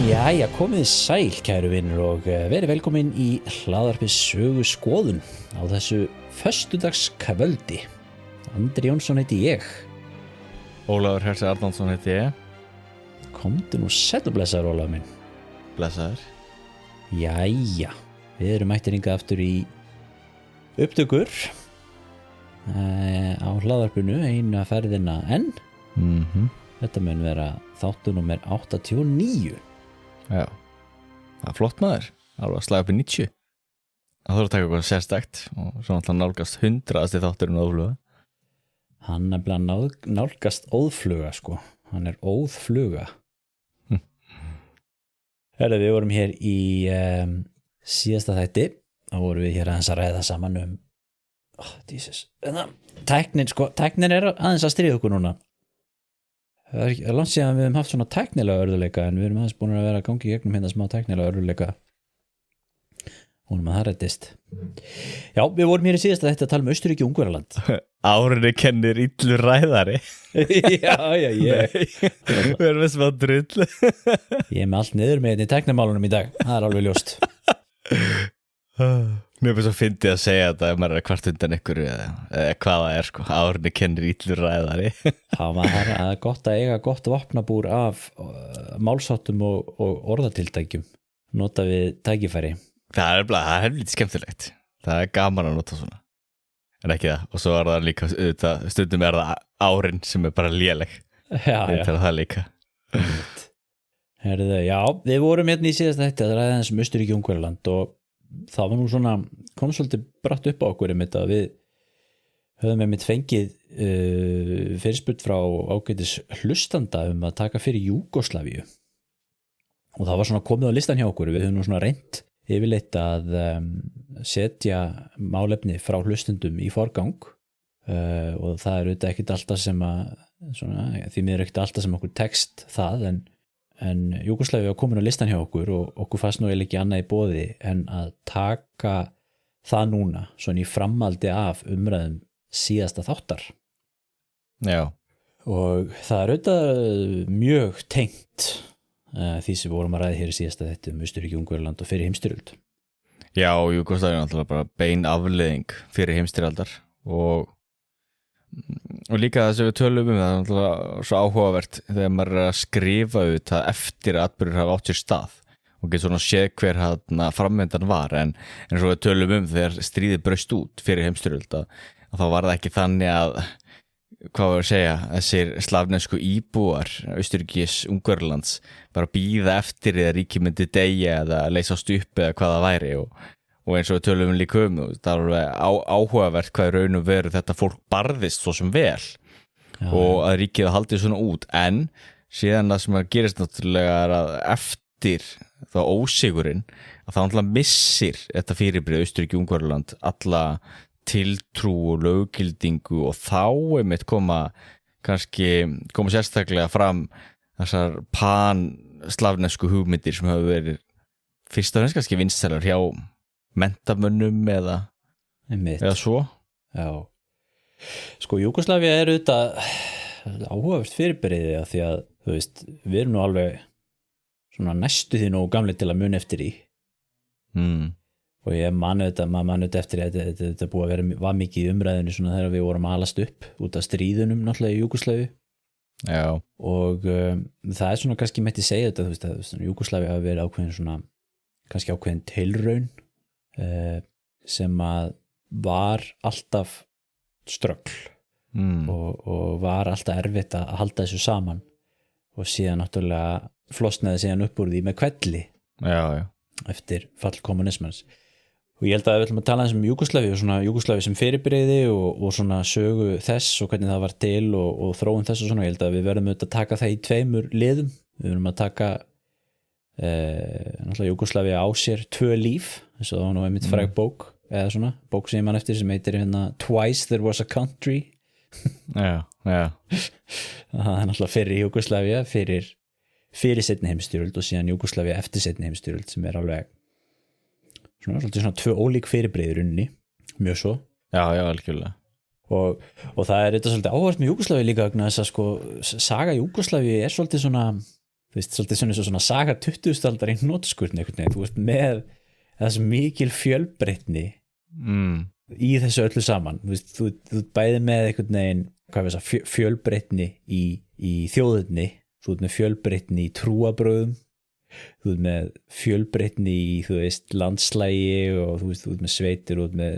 Jæja, komið sæl, kæru vinnur og verið velkomin í hlaðarpið sögu skoðun á þessu föstudagskvöldi. Andri Jónsson heiti ég. Ólafur Hersi Arnaldsson heiti ég. Komdu nú sæll og blessaður, Ólafur minn. Blessaður. Jæja, við erum mættir hingað aftur í upptökur á hlaðarpinu eina ferðina enn. Þetta mun vera þáttur númer 89. Já, það flott maður, alveg að slaga upp í 90. Það þarf að taka eitthvað sérstakt og svo náttúrulega nálgast 100. þátturinn óðfluga. Hann er nálgast óðfluga, sko. Hann er óðfluga. Herra, við vorum hér í síðasta þætti. Þá vorum við hér aðeins að ræða saman tæknin er aðeins að stríða okkur núna. Það er langt síðan við höfum haft svona tæknilega örðuleika en við erum aðeins búin að vera að gangi í gegnum hérna smá tæknilega örðuleika vonum að það reddist. Já, við vorum hér í síðasta þetta að tala Austurríki og Ungverjaland. Árinni kennir illur ræðari. ég Við erum með smá drull. Ég er með allt niður með þetta í tæknimálunum í dag, það er alveg ljóst. Mér er bara svo fyndið að segja þetta ef maður er kvart undan ykkur eða hvað það er, sko. Árinni kennir illur ræðari. Það er gott að eiga gott vopnabúr af málsháttum og orðatildækjum nota við tækifæri. Það er lítið skemmtilegt. Það er gaman að nota svona. En ekki það. Og svo er það líka, stundum er það árin sem er bara léleg. Já. Það líka. Herðu, já, við vorum hérna í síðasta þetta að ræða þessum Austurríki og Ungverjaland og það var nú svona, kom svolítið bratt upp á okkur að við höfum einmitt fengið fyrirspurn frá ágætis hlustanda að taka fyrir Júgóslavíu og það var svona komið á listan hjá okkur, við höfum nú svona reynt yfirleitt að setja málefni frá hlustendum í forgang og það er auðvitað ekkert alltaf sem að svona, því miður ekkert alltaf sem okkur tekst það en Júgóslavíu var komin á listan hjá okkur og okkur fannst nú ekki annað í boði en að taka það núna svona í framhaldi af umræðum síðasta þáttar. Já. Og það er auðvitað mjög tengt því sem við vorum að ræða hér í síðasta þetta Austurríki, Ungverjaland og fyrir heimsstyrjöld. Já, Júgóslavíu er náttúrulega bara bein afleiðing fyrir heimsstyrjaldar og líka það sem við tölum það er náttúrulega svo áhugavert þegar maður er að skrifa það eftir að atburðir hafa átt sér stað og getur svona séð hver framvindan var en svo við tölum þegar stríðið braust út fyrir heimsstyrjöld að þá var það ekki þannig að hvað var að segja, þessir slavnesku íbúar Austurríkis Ungverjalands bara bíða eftir eða ríki myndi deyja eða leysast upp eða hvað það væri og eins og við tölum líka það var áhugavert hvað í raun og veru þetta fólk barðist svo sem vel og að ríkið haldið svona út en síðan það sem gerist náttúrulega er að eftir þá ósigurinn að það náttúrulega missir þetta fyrirbrigði Austurríki Ungverjaland alla tiltrú og löggildingu og þá einmitt koma sérstaklega fram þessar pan-slavnesku hugmyndir sem hafa verið fyrst og fremst kannski vinsælar hjá mentamönnum eða svo. Já. Sko Júgóslavía er auðvitað áhugavert fyrirbrigði af því að þú veist, við erum nú alveg svona næstu því nú gamli til að muna eftir í. Og ég mani þetta eftir þetta búið að var mikið í umræðinu svona þegar við vorum að alast upp út af stríðunum náttúrulega í Júgóslavíu. Já. Og það er svona kannski mætti segja þetta, þú veist, Júgóslavíu hafi verið ákveðin svona kannski ákveðin tilraun sem að var alltaf ströggl og var alltaf erfitt að halda þessu saman og síðan náttúrulega flosnaði síðan upp úr því með hvelli eftir fall kommunismans og ég held að við ætlum að tala um Júgóslavíu og svona Júgóslavíu sem fyrirbrigði og svona sögu þess og hvernig það var til og þróun þess og svona, ég held að við verðum auðvitað að taka það í tveimur liðum við erum að taka náttúrulega Júgóslavía á sér 2 líf, eins og það var nú einmitt fræg bók eða svona, bók sem ég man eftir sem heitir hérna Twice There Was a Country. Já Það er náttúrulega fyrir Júgóslavía fyrir seinni heimsstyrjöld og síðan Júgóslavía eftir seinni heimsstyrjöld sem er alveg svona 2 ólík fyrirbrigði í rauninni, mjög svo. Já, algjörlega. Og það er þetta svolítið áhverst með Júgóslavíu líka vegna þess að sko saga Júgóslavíu er svolítið svona, þú veist, svolítið svona saga 20. aldar í hnotskurn einhvern veginn, þú veist, með þessu mikil fjölbreytni í þessu öllu saman, þú bæði með einhvern veginn, hvað veist það, fjölbreytni í þjóðinni, þú veist með fjölbreytni í trúabröðum, þú veist með fjölbreytni í, þú veist, landslægi og þú veist með sveitir og með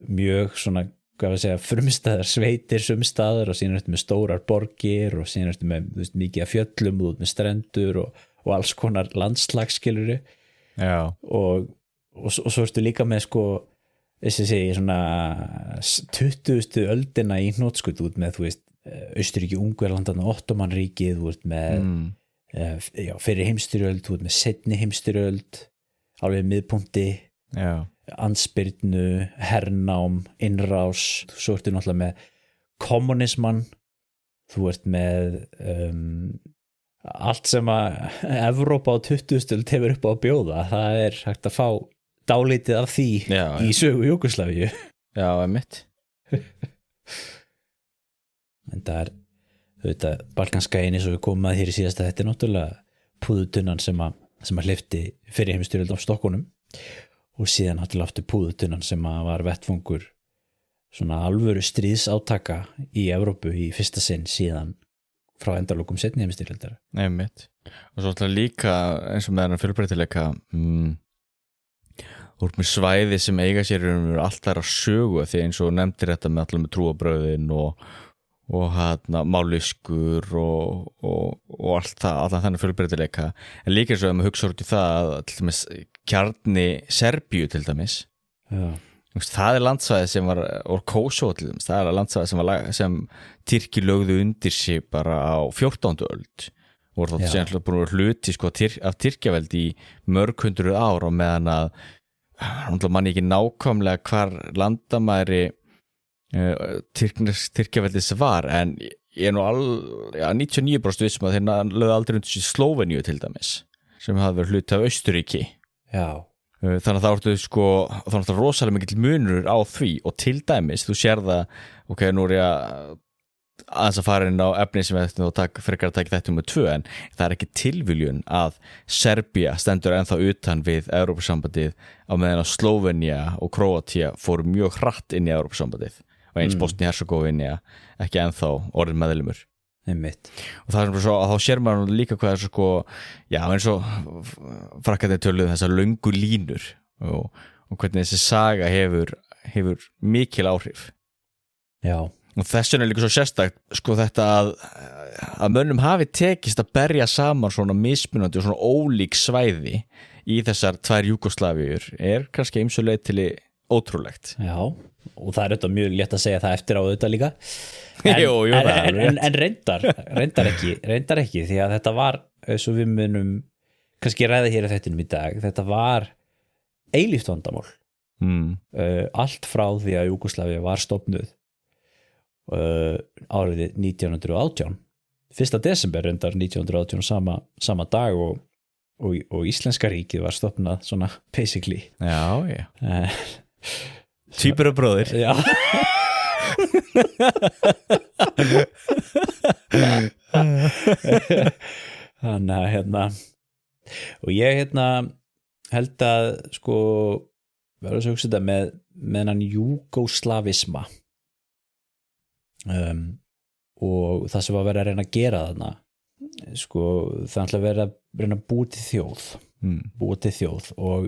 mjög svona, hvað að segja, frumstæðar sveitir sumstaðar og síðan ertu með stórar borgir og síðan ertu með, þú veist, mikið af fjöllum og með strendur og alls konar landslag, skilurðu. Já. Og svo ertu líka með sko þessi segi svona 20. öldina í hnotskurn út með, þú veist, Austurríki, Ungverjaland, Ottomanríkið, þú veist með fyrir heimsstyrjöld, þú veist með seinni heimsstyrjöld, alveg miðpunkti, andspyrnu, hernám, innrás, svo ertu náttúrulega með kommunisman, þú ert með allt sem að Evrópa á 20. öld hefur upp á að bjóða, það er hægt að fá dálítið af því í sögu Júgóslavíu. Já, einmitt. En það er auðvitað Balkanskaginn eins og við komum að hér í síðasta, þetta er náttúrulega púðutunnan sem að hleypti fyrir heimsstyrjöld á stokkunum og síðan náttúrulega aftur púðutunnan sem að var vettfangur svona alvöru stríðsátaka í Evrópu í fyrsta sinn síðan frá endalokum seinni heimsstyrjöldar. Einmitt. Og svo náttúrulega líka eins og með þennan fjölbreytileika úr með svæði sem eiga sér allt þar að sögu, því eins og nefndir þetta með allar með trúabröðin og mállýskur og allt það, allan þennan fjölbreytileika, en líka eins og ef maður hugsa út í það að til dæmis kjarni Serbíu til dæmis, það er landsvæði sem var, og Kosovo til dæmis, það er landsvæði sem Tyrkir lögðu undir sig bara á 14. öld og voru þá sem búin að hluti sko, af Tyrkjaveldi í mörg hundruð ár og meðan að manni ekki nákvæmlega hvar landamæri Tyrkjaveldis var, en ég er nú 99% vissum að þeir lögðu aldrei undir sig Slóveníu til dæmis sem hafði verið hluti af Austurríki. Já. Þannig að það orðið sko, þannig að rosalega mikill munur á því og til dæmis, þú sér það, ok, nú er ég aðeins að fara inn á efni sem við ættum frekar að taka þetta með 2, en það er ekki tilviljun að Serbía stendur ennþá utan við Evrópusambandið á meðan að Slóvenía og Króatía fóru mjög hratt inn í Evrópusambandið og eins Bosnia-Hercegovina ekki ennþá orðin meðlimur. Einmitt. Og það er svo að þá sér maður líka hvað er sko, já, eins og frakkarnir töluðum þessar löngu línur og hvernig þessi saga hefur mikil áhrif. Já. Og þess vegna er líka svo sérstakt sko þetta að mönnum hafi tekist að berja saman svona mismunandi og svona ólík svæði í þessar 2 Júgóslavíur er kannski eins og leið til ótrúlegt. Já, og það er auðvitað mjög létt að segja það eftir á auðvitað líka. En reyndar ekki því að þetta var, eins og við munum kannski ræða hér í þættinum í dag, þetta var eilíft vandamál. Allt frá því að Júgóslavía var stofnuð árið 1918 1. desember reyndar 1918 sama dag og Íslenska ríkið var stofnað svona basically. Já. Týpur og bróðir. Já. Þannig að og ég held að sko verður að hugsa þetta með hennan júgóslavisma og það sem var verið að reyna að gera þarna sko það ætla að vera að reyna að búa til þjóð og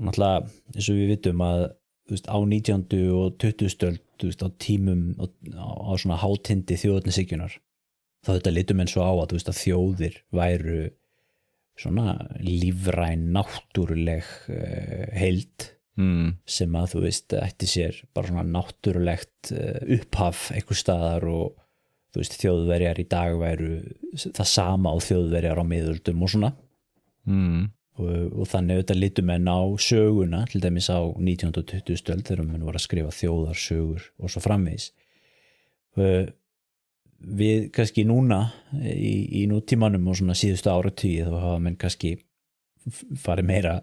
náttúrulega eins og við vitum að þú veist, á 19. og 20. öld þú veist, á tímum á svona hátindi þjóðernishyggjunar þá þetta litum eins og á að þú veist að þjóðir væru svona lífræn náttúruleg heild sem að þú veist ætti sér bara svona náttúrulegt upphaf einhvers staðar og þú veist, Þjóðverjar í dag væru það sama og Þjóðverjar á miðöldum og svona og þannig auðvitað litu menn á söguna til dæmis á 19. og 20. öld þegar menn voru að skrifa þjóðarsögur og svo framvegis við kannski núna í nútímanum og svona síðustu áratugi þá hafa menn kannski farið meira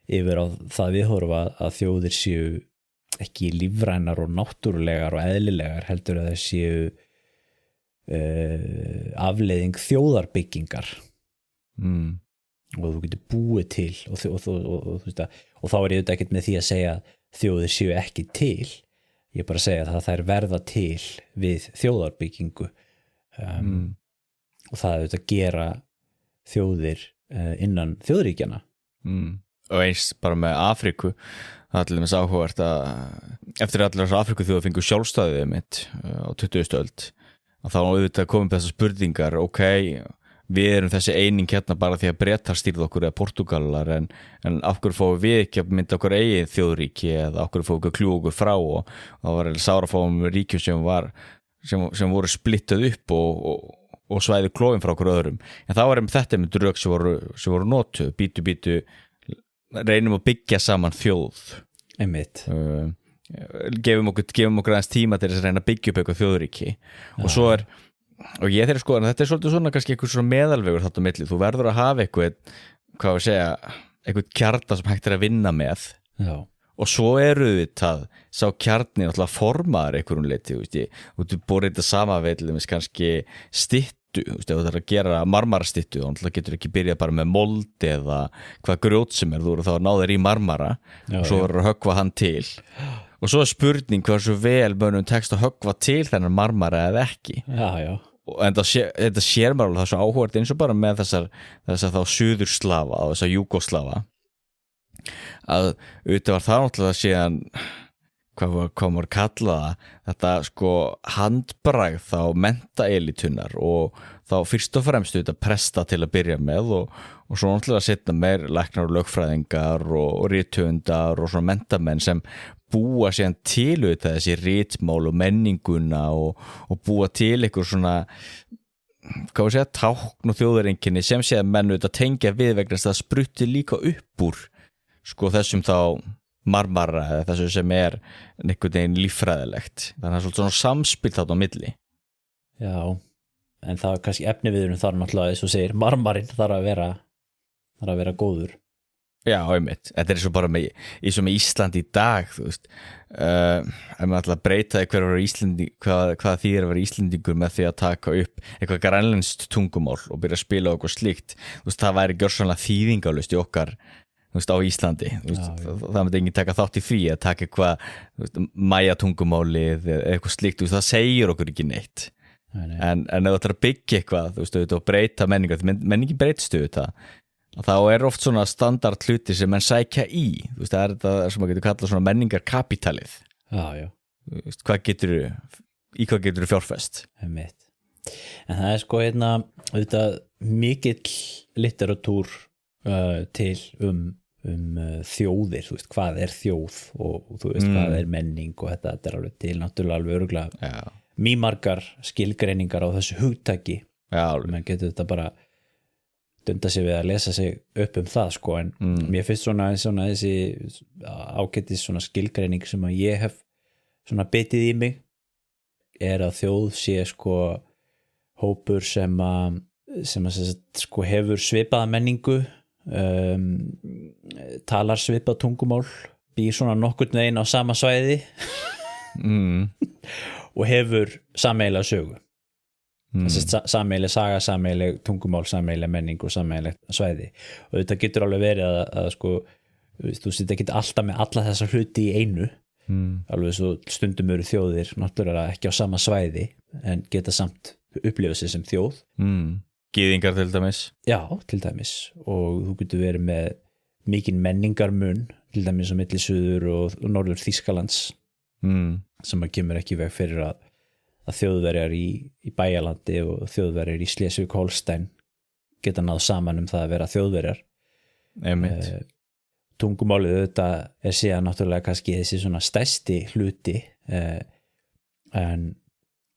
yfir á það viðhorfa að þjóðir séu ekki lífrænar og náttúrulegar og eðlilegar heldur að þeir séu afleiðing þjóðarbyggingar og þú getur búið til og þá ég auðvitað ekkert með því að segja að þjóðir séu ekki til ég bara að segja að það verða til við þjóðarbyggingu og það auðvitað gera þjóðir innan þjóðríkjana og eins bara með Afríku það er til dæmis áhugavert að eftir allir þessu Afríku þjóðir fengu sjálfstæðið mitt á 20. öld að þá auðvitað komum þessar spurningar við erum þessi eining hérna bara því að Bretar stýrðu okkur eða Portúgalar en af hverju fáum við ekki að mynda okkur eigin þjóðríki eða af hverju fáum við að kljúa okkur frá og það var sára að fáum ríkjum sem voru splittuð upp og svæði klófin frá okkur öðrum en þá var þetta með drög sem voru notuð bítu reynum að byggja saman þjóð einmitt gefum okkur aðeins tíma til þess að reyna að byggja upp eitthvað þjóðríki og svo og ég þeirra skoðan þetta svolítið svona kannski eitthvað svona meðalvegur þarna á milli, þú verður að hafa eitthvað kjarna sem hægt að vinna með og svo þetta sá kjarni náttúrulega formaður einhverjum leiti, þú búið þetta sama við kannski styttu, ef þú þarf að gera marmarastyttu þá getur ekki byrjað bara með mold eða hvað grjót sem þú eru þá að ná þér í marmara og svo verður að höggva hann til og svo spurning hversu vel mönnum tekst að höggva til þennan marmara eða ekki en þetta sér maður alveg það svo áhugavert eins og bara með þessar þá suðurslafa og þessar júgóslafa að auðvitað var það náttúrulega síðan hvað maður kallaða þetta handbragð þá menntaelitunar og þá fyrst og fremst auðvitað presta til að byrja með og svo náttúrulega setna meir læknar og lögfræðingar og rithöfundar og svona mentamenn sem búa síðan til auðvitað þessi ritmál og menninguna og búa til einhver svona tákn og þjóðareinkenni sem sé að menn auðvitað tengja við vegna þess að það sprutti líka upp úr þessum þá marmara eða þessu sem einhvern veginn líffræðilegt þannig að það er svona samspil þarna á milli Já, en það kannski efniviðurinn þarf náttúrulega eins og segir marmarinn þarf að vera góður Já, einmitt, þetta er svo bara með Ísland í dag þú veist ef maður ætla að breyta hvað því að vera Íslendingur með því að taka upp eitthvað grænlenskt tungumál og byrja að spila og eitthvað slíkt þú veist, það væri gjörsamlega þýðingalust í okkar þú veist, á Íslandi það myndi enginn taka þátt í því að taka eitthvað mæja tungumálið eða eitthvað slíkt, þú veist, það segir okkur ekki neitt en ef þú ætlar að byggja eitthvað þú veist, og breyta menningar menningin breytist auðvitað þá oft svona standard hluti sem menn sækja í þú veist, það þetta sem maður getur kallað svona menningarkapitalið já. Hvað getur fjárfest en það er auðvitað mikill litteratúr til þjóðir, þú veist, hvað er þjóð og þú veist, hvað er menning og þetta er alveg til, náttúrulega alveg örugglega mýmargar skilgreiningar á þessu hugtaki menn getur þetta bara dunda sig við að lesa sig upp það en mér finnst svona þessi ágætis svona skilgreining sem að ég hef svona bitið í mig að þjóð sé hópur sem hefur svipaða menningu talar svipað tungumál býr svona nokkurn veginn á sama svæði og hefur sameiginlega sögu sameiginleg saga, sameiginleg tungumál, sameiginleg menning og sameiginleg svæði og þetta getur alveg verið að þú sitt ekki alltaf með alla þessa hluti í einu alveg svo stundum eru þjóðir náttúrulega ekki á sama svæði en geta samt upplifa sig sem þjóð Gyðingar til dæmis Já, til dæmis og þú getur verið með mikinn menningarmun til dæmis á milli suður og norður Þýskalands sem að kemur ekki veg fyrir að þjóðverjar í Bæjalandi og þjóðverjar í Schleswig-Holstein geta náð saman það að vera þjóðverjar tungumálið þetta síðan náttúrulega kannski þessi svona stærsti hluti en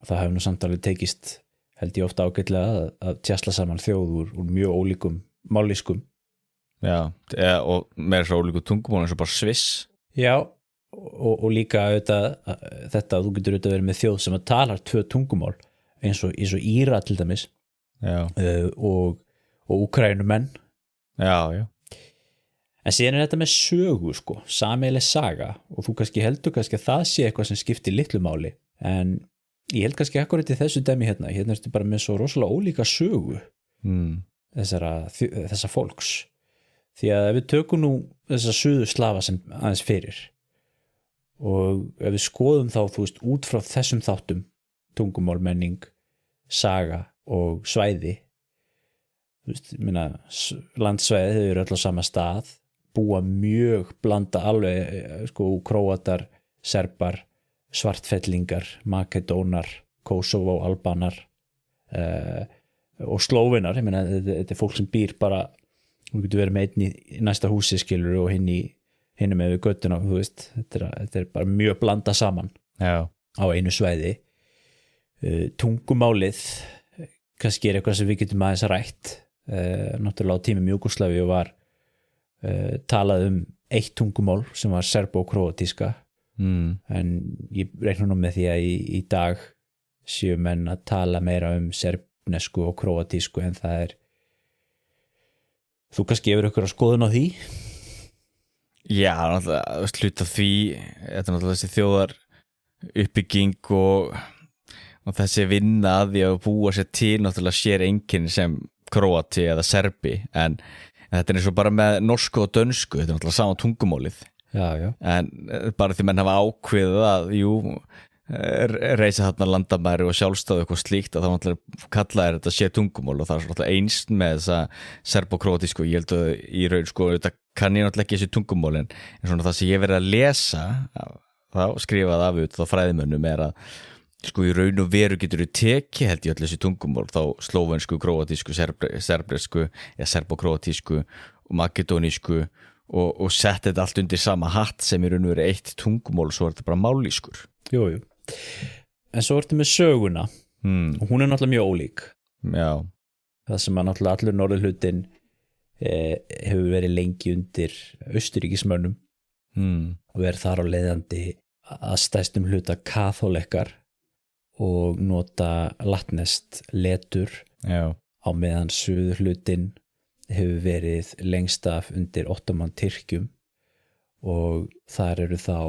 það hefur nú samtalið tekist held ég ofta ágætlega að tjasla saman þjóð úr mjög ólíkum mállýskum. Já, og meira svo ólíku tungumál eins og bara Sviss. Já, og líka þetta að þú getur auðvitað verið með þjóð sem að talar 2 tungumál eins og Íra til dæmis. Já. Og Úkraínumenn. Já. En síðan þetta með sögu sko, sameiginleg saga og þú heldur kannski að það sé eitthvað sem skiptir litlu máli, en ég held kannski akkurat í þessu dæmi hérna ertu bara með svo rosalega ólíka sögu þessa fólks, því að ef við tökum nú þessa suðurslafa sem aðeins fyrir og ef við skoðum þá út frá þessum þáttum, tungumál, menning, saga og svæði, landsvæði þau eru öll á sama stað, búa mjög blanda alveg Króatar, Serbar, Svartfellingar, Makedónar, Kosovo, Albanar og Slóvenar. Þetta er fólk sem býr bara, þú getur verið með einn í næsta húsi skilur og hinum með við göttuna, þetta er bara mjög blanda saman. Já. Á einu svæði. Tungumálið kannski er eitthvað sem við getum aðeins rætt. Náttúrulega á tímum Júgóslavíu var talað eitt tungumál sem var serbó-króatíska, en ég reikna nú með því að í dag séu menn að tala meira serbnesku og króatísku, en það er, þú kannski hefur ykkur að skoðun á því? Já, náttúrulega hluta því, þetta er náttúrulega þessi þjóðar uppbygging og þessi vinna að því að búa sér til náttúrulega sér einkenni sem króati eða serbi, en þetta er eins og bara með norsku og dönsku, þetta er náttúrulega sama tungumálið. Já. En bara því menn hafa ákveðið að reisa þarna landamæri og sjálfstæðu eitthvað slíkt, að þá náttúrulega kallaði þetta sé tungumál, og það er náttúrulega einst með þessa serbo-króatísku. Ég held að í raun þetta kann ég náttúrulega ekki þessi tungumálin, en svona það sem ég verið að lesa þá skrifað af þá fræðimönnum er að í raun og veru getur við tekið held ég öll þessi tungumál, þá slóvensku, króatísku, serbresku eða serbo-króatísku og makedónísku og sett þetta allt undir sama hatt sem í raun og veru eitt tungumál, svo er þetta bara mállýskur. Jú. En svo ertu með söguna og hún er náttúrulega mjög ólík. Já. Það sem að náttúrulega allur norðurhlutin hefur verið lengi undir Austurríkismönnum og verið þar á leiðandi að stærstum hluta kaþólekkar og nota latneskt letur. Já. Á meðan suðurhlutin hefur verið lengst af undir Ottoman Tyrkjum og þar eru þá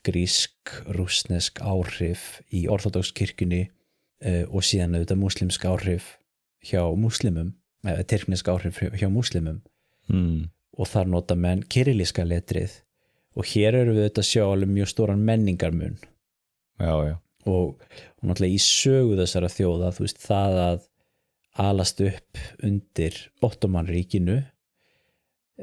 grísk, rússnesk áhrif í orthodoxkirkjunni og síðan auðvitað múslimsk áhrif hjá múslimum, eða tyrknesk áhrif hjá múslimum og þar nota menn kyrilliska letrið og hér eru við auðvitað að sjá alveg mjög stóran menningarmun. Já. Og náttúrulega í sögu þessara þjóða, það að alast upp undir Ottomanríkinu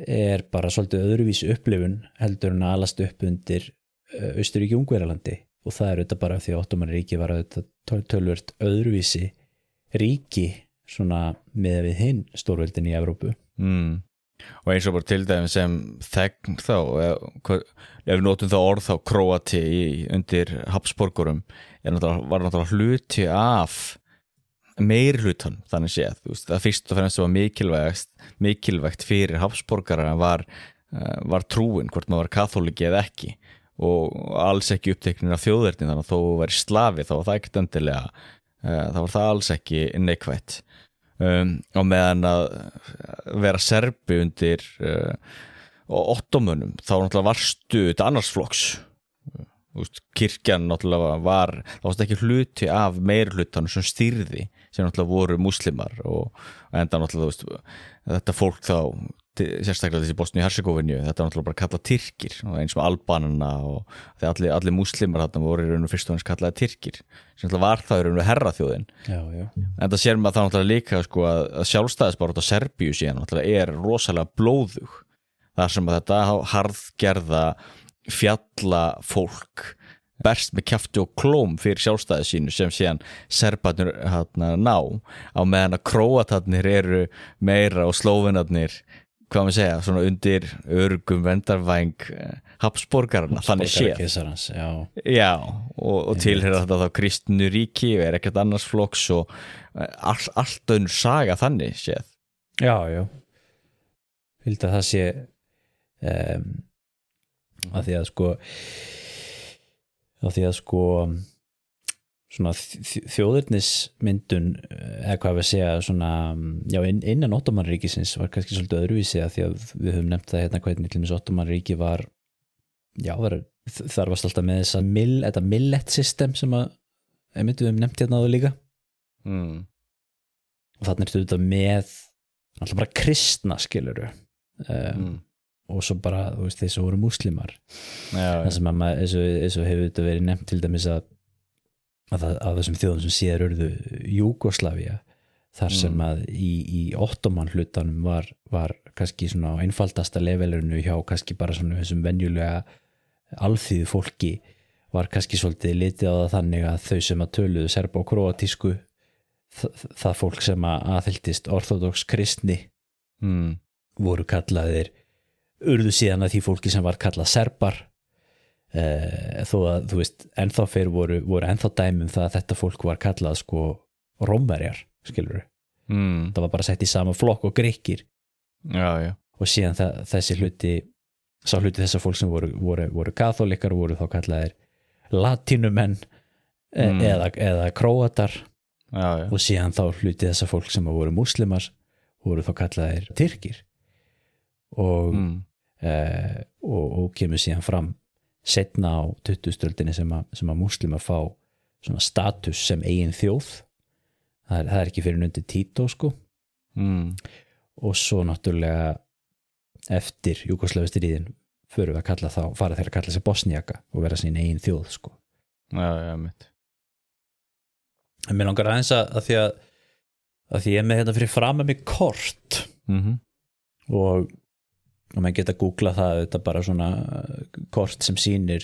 er bara svolítið öðruvísi upplifun heldur en að alast upp undir Austurríki-Ungverjalandi, og það er auðvitað bara því að Ottomanríki var auðvitað töluvert öðruvísi ríki svona með við hinn stórveldin í Evrópu. Og eins og bara til dæmis sem þegn þá, ef við notum þá orð þá Króati undir Habsborgurum var náttúrulega hluti af meirihlutan, þannig séð, það fyrst og fremst var mikilvægt fyrir Habsborgara var trúin, hvort maður var kaþóliki eða ekki, og alls ekki uppteknin af þjóðerni, þannig að þó væri slafi þá var það ekkert endilega, þá var það alls ekki neikvætt. Og meðan að vera serbi undir ottomönum, þá náttúrulega varstu þetta annarsflokks. Kirkjan náttúrulega það varst ekki hluti af meirihlutanum sem stýrði, sem náttúrulega voru múslimar og enda náttúrulega þetta fólk þá, sérstaklega þessi Bosníu-Hercegovinu, þetta náttúrulega bara kallað Tyrkir, og eins með Albanana og þegar allir múslimar þarna voru í raun og fyrst og ennast kallaði Tyrkir, sem náttúrulega var það í raun og herraþjóðin. Já. En það sér maður það náttúrulega líka að sjálfstæðisbarátta Serbíu síðan náttúrulega er rosalega blóðug, þar sem að þetta harðgerða fjalla fólk berst með kjafti og klóm fyrir sjálfstæði sínu sem síðan serbarnir ná, á meðan að króatarnir eru meira og slóvenarnir hvað maður segja, svona undir örgum vendarvæng Habsborgarna, þannig séð keisarans, já, og tilheyra þetta þá kristnu ríki og ekkert annars flokks og allt önnur saga þannig séð já held að það sé að því að sko svona þjóðernismyndun eða hvað við segja svona, já, innan Ottomanríkisins var kannski svolítið öðruvísi að því að við höfum nefnt það hérna hvernig til dæmis Ottomanríki var þar varst alltaf með þetta millet system sem að við höfum nefnt hérna áður líka og þarna ertu þetta með alltaf bara kristna skiluru og svo bara, þú veist, þeir sem voru múslimar það sem að eins og hefur þetta verið nefnt til dæmis að þessum þjóðum sem síðar urðu Júgóslavía þar sem að í Ottoman hlutanum var kannski svona á einfaldasta levelinu hjá kannski bara svona þessum venjulega alþýðu fólki var kannski svolítið litið á það þannig að þau sem að töluðu serba og króatísku það fólk sem að aðhylltist orthodox kristni voru kallaðir urðu síðan að því fólki sem var kallað serbar þó að þú veist ennþá fyrr voru ennþá dæmum það að þetta fólk var kallað sko Rómverjar skilurðu það var bara sett í sama flokk og Grikkir já. Og síðan þessi hluti þessar fólk sem voru kaþólikar voru þá kallaðir latínumenn eða króatar já. Og síðan þá hluti þessar fólk sem voru múslimar voru þá kallaðir Tyrkir og kemur síðan fram setna á 20. sem að múslimar fá svona status sem eigin þjóð það er ekki fyrir undir Tito sko og svo náttúrulega eftir Júgóslavistríðin fara þeir að kalla sig Bosníaka og vera sín eigin þjóð sko já, mitt en mér langar aðeins að því ég er með þetta fyrir fram með mig kort og maður geta að googla það þetta bara svona kort sem sýnir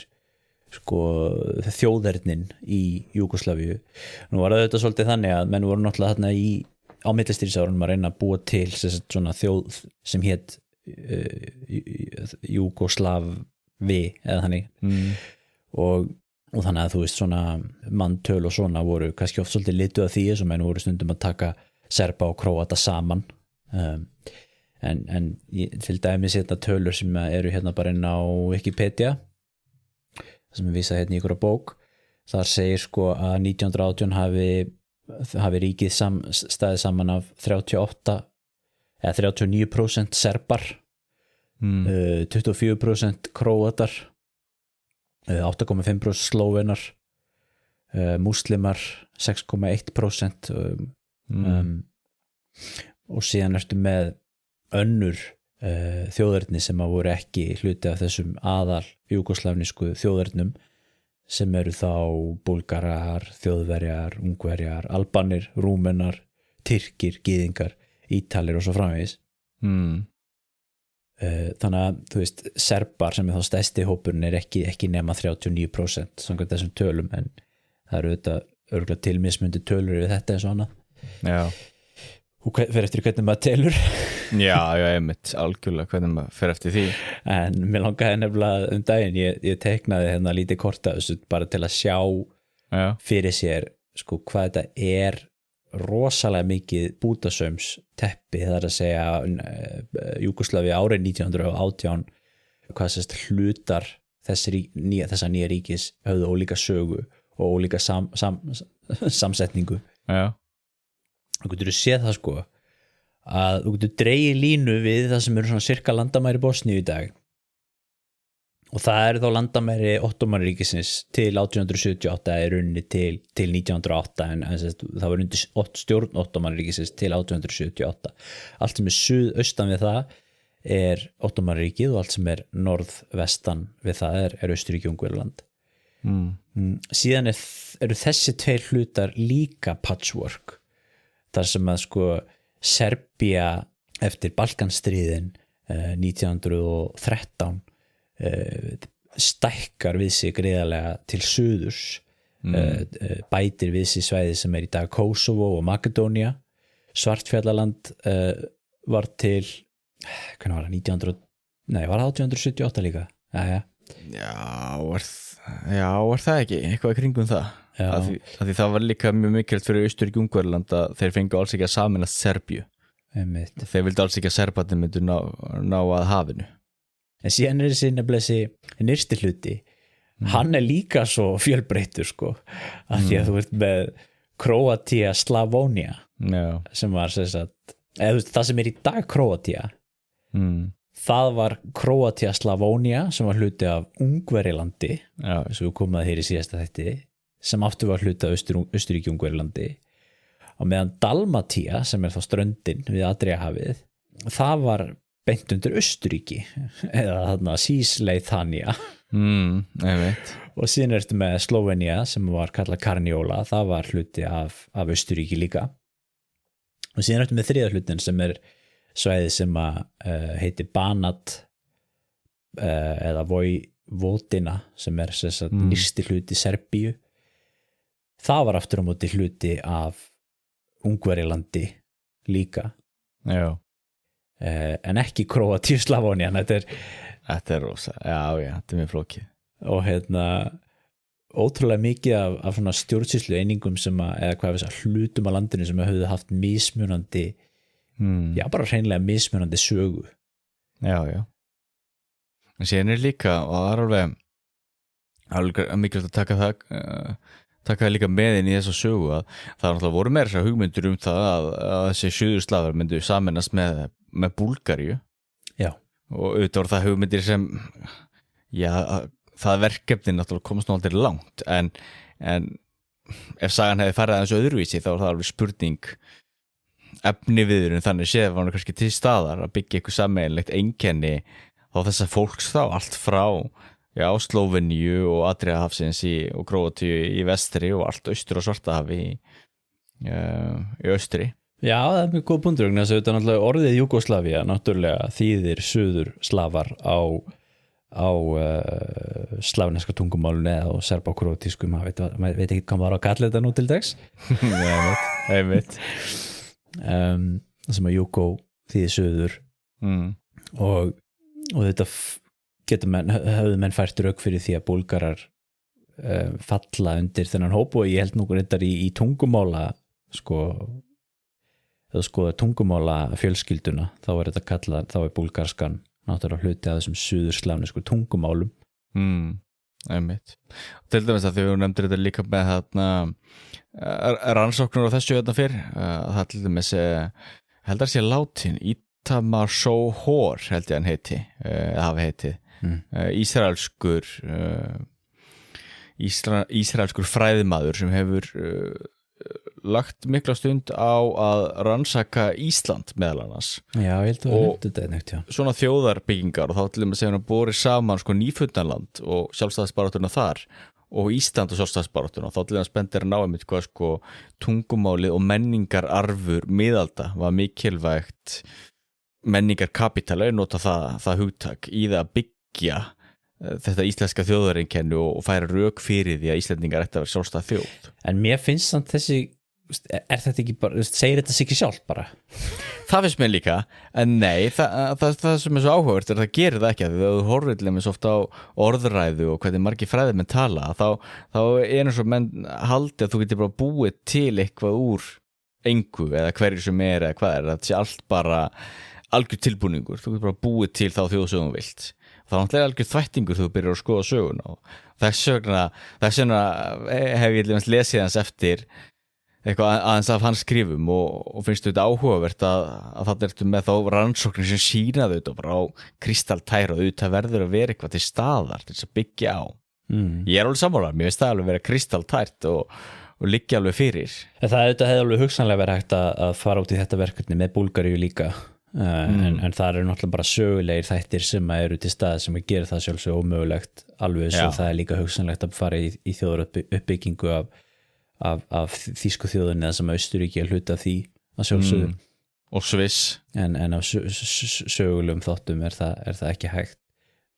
sko þjóðernin í Júgóslavíu nú var þetta svolítið þannig að menn voru náttúrulega þarna á millistríðsárunum að reyna að búa til svona þjóð sem hét Júgóslavi eða þannig og þannig að þú veist svona manntöl og svona voru kannski oft svolítið lituð af því sem menn voru stundum að taka serba og króata saman en til dæmis hérna tölur sem eru hérna bara inn á Wikipedia sem vísa hérna í ykkur bók þar segir sko að 1918 hafi ríkið staðið saman af 38 eða 39% serbar 24% króatar 8,5% slóvenar múslimar 6,1% og síðan ertu með önnur þjóðerni sem að voru ekki hluti af þessum aðal júgoslavnísku þjóðernum sem eru þá búlgarar, þjóðverjar, ungverjar, albanir, rúmenar, tyrkir, gyðingar, ítalir og svo framvegis þannig að þú veist serbar sem er þá stærsti hópurinn er ekki nema 39% samkvæmt þessum tölum en það eru þetta örugglega til mismundi tölur við þetta eins og annað já og fer eftir hvernig maður telur já, einmitt, algjörlega hvernig maður fer eftir því en mér langaði nefnilega daginn ég teiknaði hérna lítið korta þessu bara til að sjá fyrir sér sko hvað þetta er rosalega mikið bútasaums teppi það að segja Júgóslavi árið 1918 hvað sérst hlutar þessa nýja ríkis höfðu ólíka sögu og ólíka samsetningu þú getur séð það sko að þú getur dregið línu við það sem eru svona cirka landamæri Bosníu í dag og það eru þá landamæri Ottomanríkisins til 1878 er runni til 1908 en það var undir stjórn Ottomanríkisins til 1878 allt sem er suðaustan við það er Ottomanríkið og allt sem er norðvestan við það er Austurríki og Ungverjaland síðan eru þessi tveir hlutar líka patchwork þar sem að sko Serbía eftir Balkanstríðin 1913 stækkar við sig gríðarlega til suðurs bætir við sig svæði sem er í dag Kosovo og Makedónia Svartfjallaland var til hvernig var það, 1900 nei, var það 1878 líka já. Já, er það ekki eitthvað í kringum það að því það var líka mjög mikilvægt fyrir Austurríki-Ungverjaland að þeir fengu alls ekki að sameinast Serbíu þeir vildu alls ekki að Serbarnir myndu ná að hafinu en síðan þessi nefnilega nyrsti hluti hann líka svo fjölbreyttur sko að því að þú ert með Króatía, Slavónia sem var það sem í dag Króatía það var Króatía, Slavónia sem var hluti af Ungverjalandi sem við komum að hér í síðasta þætti sem aftur var hluti af Austurríki Ungverjalandi og meðan Dalmatía sem þá ströndin við Adriahafið það var beint undir Austurríki eða þarna Sísleithania og síðan ertu með Slóvenía sem var kallað Karniola það var hluti af Austurríki líka og síðan ertu með þriða hlutin sem svæði sem að heiti Banat eða Vojvodina sem nyrsti hluti Serbíu það var aftur á móti hluti af Ungverjalandi líka en ekki Króatíu, Slavónia þetta er rosa, þetta mjög flókið og ótrúlega mikið af svona stjórnsýslu einingum sem eða hvað hlutum á landinu sem höfðu haft mismunandi bara hreinlega mismunandi sögu en síðan líka og það alveg mikilvægt að taka það líka með inn í þessa sögu að það náttúrulega voru meira þessar hugmyndur það að þessi suðurslavar myndu sameinast með Búlgaríu og auðvitað voru það hugmyndir sem það verkefni náttúrulega komast nú aldrei langt en ef sagan hefði farið aðeins öðruvísi þá var það alveg spurning efni viðurinn þannig séð var hann kannski til staðar að byggja eitthvað sameiginlegt einkenni á þessa fólks þá allt frá Slóveníu og Adriahafsins og Króatíu í vestri og allt austur og Svartahafi í austri Já, það er mjög góð punktur þess að þetta orðið Júgóslavía náttúrulega þýðir suður slavar á slavneska tungumálun eða á serbo-krótísku maður veit ekki hvað maður á að kalla þetta nú til dags einmitt sem að Júgó þýðir suður og þetta höfðu menn fært rauk fyrir því að búlgarar falla undir þennan hóp og ég held nú reyndar í tungumála eða tungumála fjölskylduna þá er þetta kallað, þá er búlgarskan náttúrulega hluti að þessum suðurslavnesku tungumálum einmitt og til dæmis að því við nefndir þetta líka með rannsóknur á þessu fyrr það til dæmis held að sé látin Itamar Sohor held ég hann hafi heitið ísraelskur fræðimaður sem hefur lagt mikla stund á að rannsaka Ísland meðal annars Já, ég held að og þetta neitt, svona þjóðarbyggingar og þá til að segja hann að borið saman nýfundanland og sjálfstæðisbaráttuna þar og Ísland og sjálfstæðisbaráttuna og þá til að spendir hann á einmitt hvað tungumálið og menningararfur miðalda var mikilvægt menningarkapítala nota það hugtak í það að byggja þetta íslenska þjóðareinkenni og færa rök fyrir því að Íslendingar ætti að vera sjálfstæð þjóð En mér finnst samt þessi þetta ekki bara, segir þetta sig ekki sjálf bara? Það finnst mér líka, en nei það sem svo áhugavert það gerir það ekki að þú horfir til dæmis ofta á orðræðu og hvernig margir fræðimenn tala þá eins og menn haldi að þú getur bara búið til eitthvað úr engu eða hverju sem eða hvað það sé allt bara algjör tilbúningur, þú getur bara búið til þá þjóðsögum vilt það er náttúrulega algjör þvættingur þú byrjar að skoða söguna og þess vegna hef ég lesið hans eftir eitthvað aðeins af hans skrifum og finnst þetta áhugavert að það ertu með þá rannsóknir sem sýnaðu þetta bara á kristaltæra og þetta verður að vera eitthvað til staðar til þess að byggja á Ég alveg sammála, mér finnst það alveg vera kristaltært og liggja alveg fyrir Þetta hefði alveg hugsanlega verið hægt að fara út í þetta verkefni með Búlgaríu líka en það eru náttúrulega bara sögulegir þættir sem eru til stað sem að gera það sjálfsög ómögulegt alveg svo það er líka hugsanlegt að fara í þjóðaruppbyggingu af þýsku þjóðunni eða sem Austurríki að hluta því að sjálfsögðu og Sviss en á sögulegum þáttum er það ekki hægt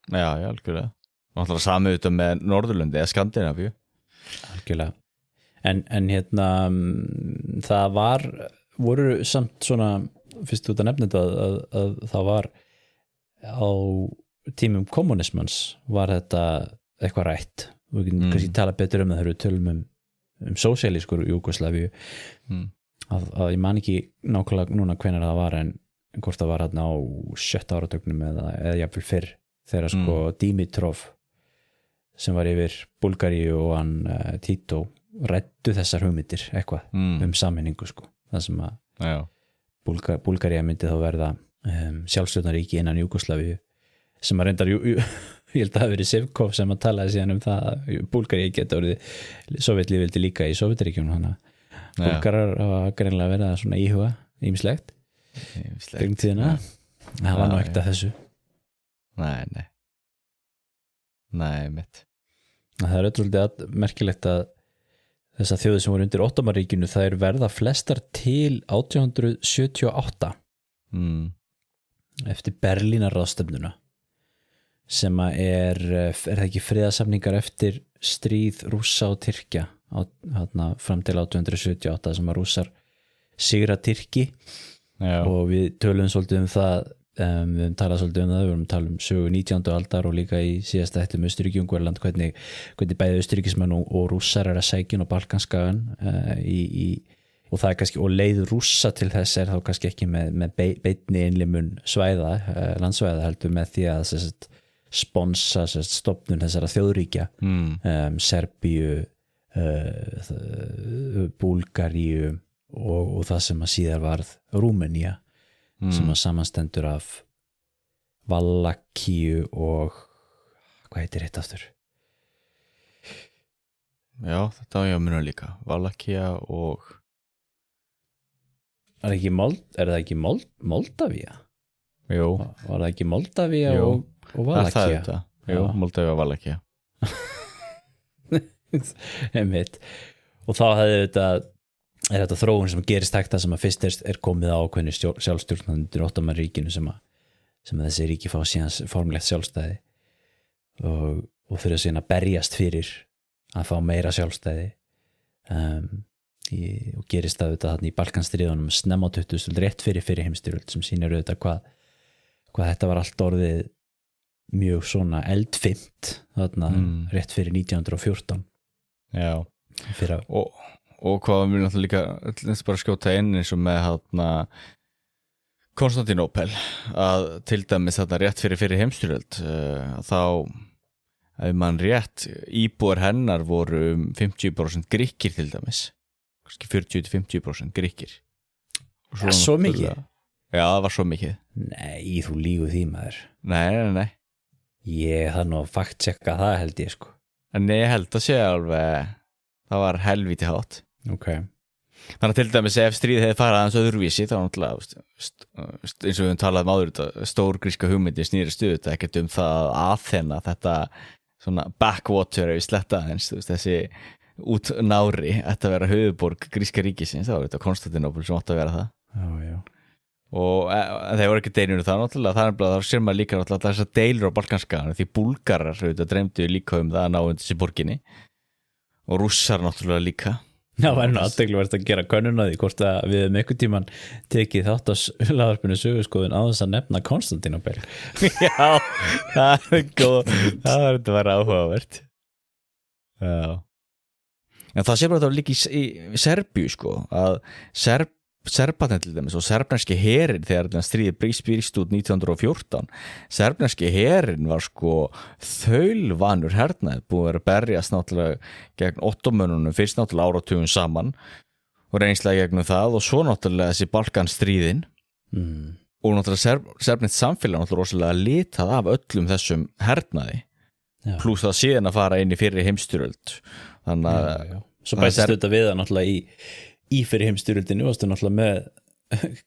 Já, algjörlega náttúrulega samið þetta með Norðurlöndi eða Skandinavíu Algjörlega en það voru samt svona fyrst út að nefna þetta að það var á tímum kommunismans var þetta eitthvað rætt og við getum kannski tala betur það þegar við tölum um sósíalísku Júgóslavíu að ég man ekki nákvæmlega núna hvenær það var en hvort það var hérna á 7. áratugnum eða jafnvel fyrr þegar sko Dimitrov sem var yfir Búlgaríu og hann Tito ræddu þessar hugmyndir eitthvað sameiningu sko það sem að Búlgaría myndi þá verða sjálfstjórnaríki innan Júgóslavíu sem að reyndar ég held að það hafi verið Sivkov sem að talaði síðan það að Búlgaría geta orðið Sovjetlýðveldi líka í Sovjetríkjunum þannig að Búlgarar hafa greinlega verið að svona íhuga ýmislegt gegn tíðina það var nú ekkert að þessu Nei mitt það er auðvitað merkilegt að þessar þjóðir sem voru undir Ottomaríkinu það verða flestar til 1878 eftir Berlínarráðstefnuna sem að er það ekki friðarsamningar eftir stríð Rússa og Tyrkja fram til 1878 sem að Rússar sigra Tyrki og við tölum svolítið það við höfum talað svolítið það, við höfum talað sögu 19. aldar og líka í síðasta þættum Austurríki-Ungverjaland hvernig bæði Austurríkismenn og Rússar að sækja á Balkanskagan og það kannski og leið Rússa til þess þá kannski ekki með beinni innlimun svæða, landsvæða heldur með því að sponsa stofnun þessara þjóðríkja Serbíu Búlgaríu og það sem að síðar varð Rúmenía sem að samanstendur af Valakíu og hvað heitir þetta aftur? Já, þetta á ég að muna líka Valakía og er það ekki Moldavía? Jú. Var það ekki Moldavía og Valakía? Jú, Moldavía og Valakía Einmitt. Og þá hefði þetta þróun sem gerist hægt það sem að fyrst er komið á ákveðnu sjálfstjórn undir Ottomaríkinu sem að þessi ríki fá síðan formlegt sjálfstæði og fyrir síðan að berjast fyrir að fá meira sjálfstæði og gerist það þarna í Balkanstríðunum snemma á 20. rétt fyrir heimsstyrjöld sem sýnir auðvitað hvað þetta var allt orðið mjög svona eldfimt þarna rétt fyrir 1914 Já og hvað við náttúrulega líka bara skjóta inn eins og með Konstantinópel að til dæmis þarna rétt fyrir heimsstyrjöld þá ef mann rétt íbúar hennar voru 50% Grikkir til dæmis kannski 40-50% Grikkir svo mikið? Já, það var svo mikið Nei, þú lígur því maður Nei Ég þarf nú að fact-checka það held ég sko En ég held að sé alveg það var helvíti hátt Okay. Þannig að til dæmis ef stríð hefði farið aðeins öðruvísi þá náttúrulega eins og við höfum talað áður stór gríska hugmyndi snýri stuð ekkert það að Aþena þetta svona backwater ef við sletta aðeins þessi út nári ætti að vera höfuðborg gríska ríkisins þá var þetta Konstantinópel sem átti að vera það já. Og þeir voru ekki deilur það náttúrulega það sér maður líka náttúrulega þessar deilur á Balkanskaganum því Búlgarar dreymdu líka það að ná undir þessi borginni og Rússar náttúrulega líka Já, það nú aðtegluvert að gera könnun að því hvort að við einhvern tímann tekið þátt á hlaðvarpinu söguskoðun á þess að nefna Konstantinópel Já, það er góð það var þetta bara áhugavert Já En það sé bara þetta líka í Serbíu sko að Serbarnir til dæmis og serbneski herin þegar þetta stríði brýst út 1914 serbneski herin var sko þaulvanur hernaði búið að berjast náttúrulega gegn ottomönunum fyrst náttúrulega áratugum saman og reynslega gegnum það og svo náttúrulega þessi Balkanstríðin og náttúrulega serbnett samfélag náttúrulega rosalega litað af öllum þessum hernaði pluss það síðan að fara inn í fyrri heimsstyrjöld þannig að Svo bætist þetta við að náttúrulega í fyrir heimsstyrjöldinu varstu náttúrulega með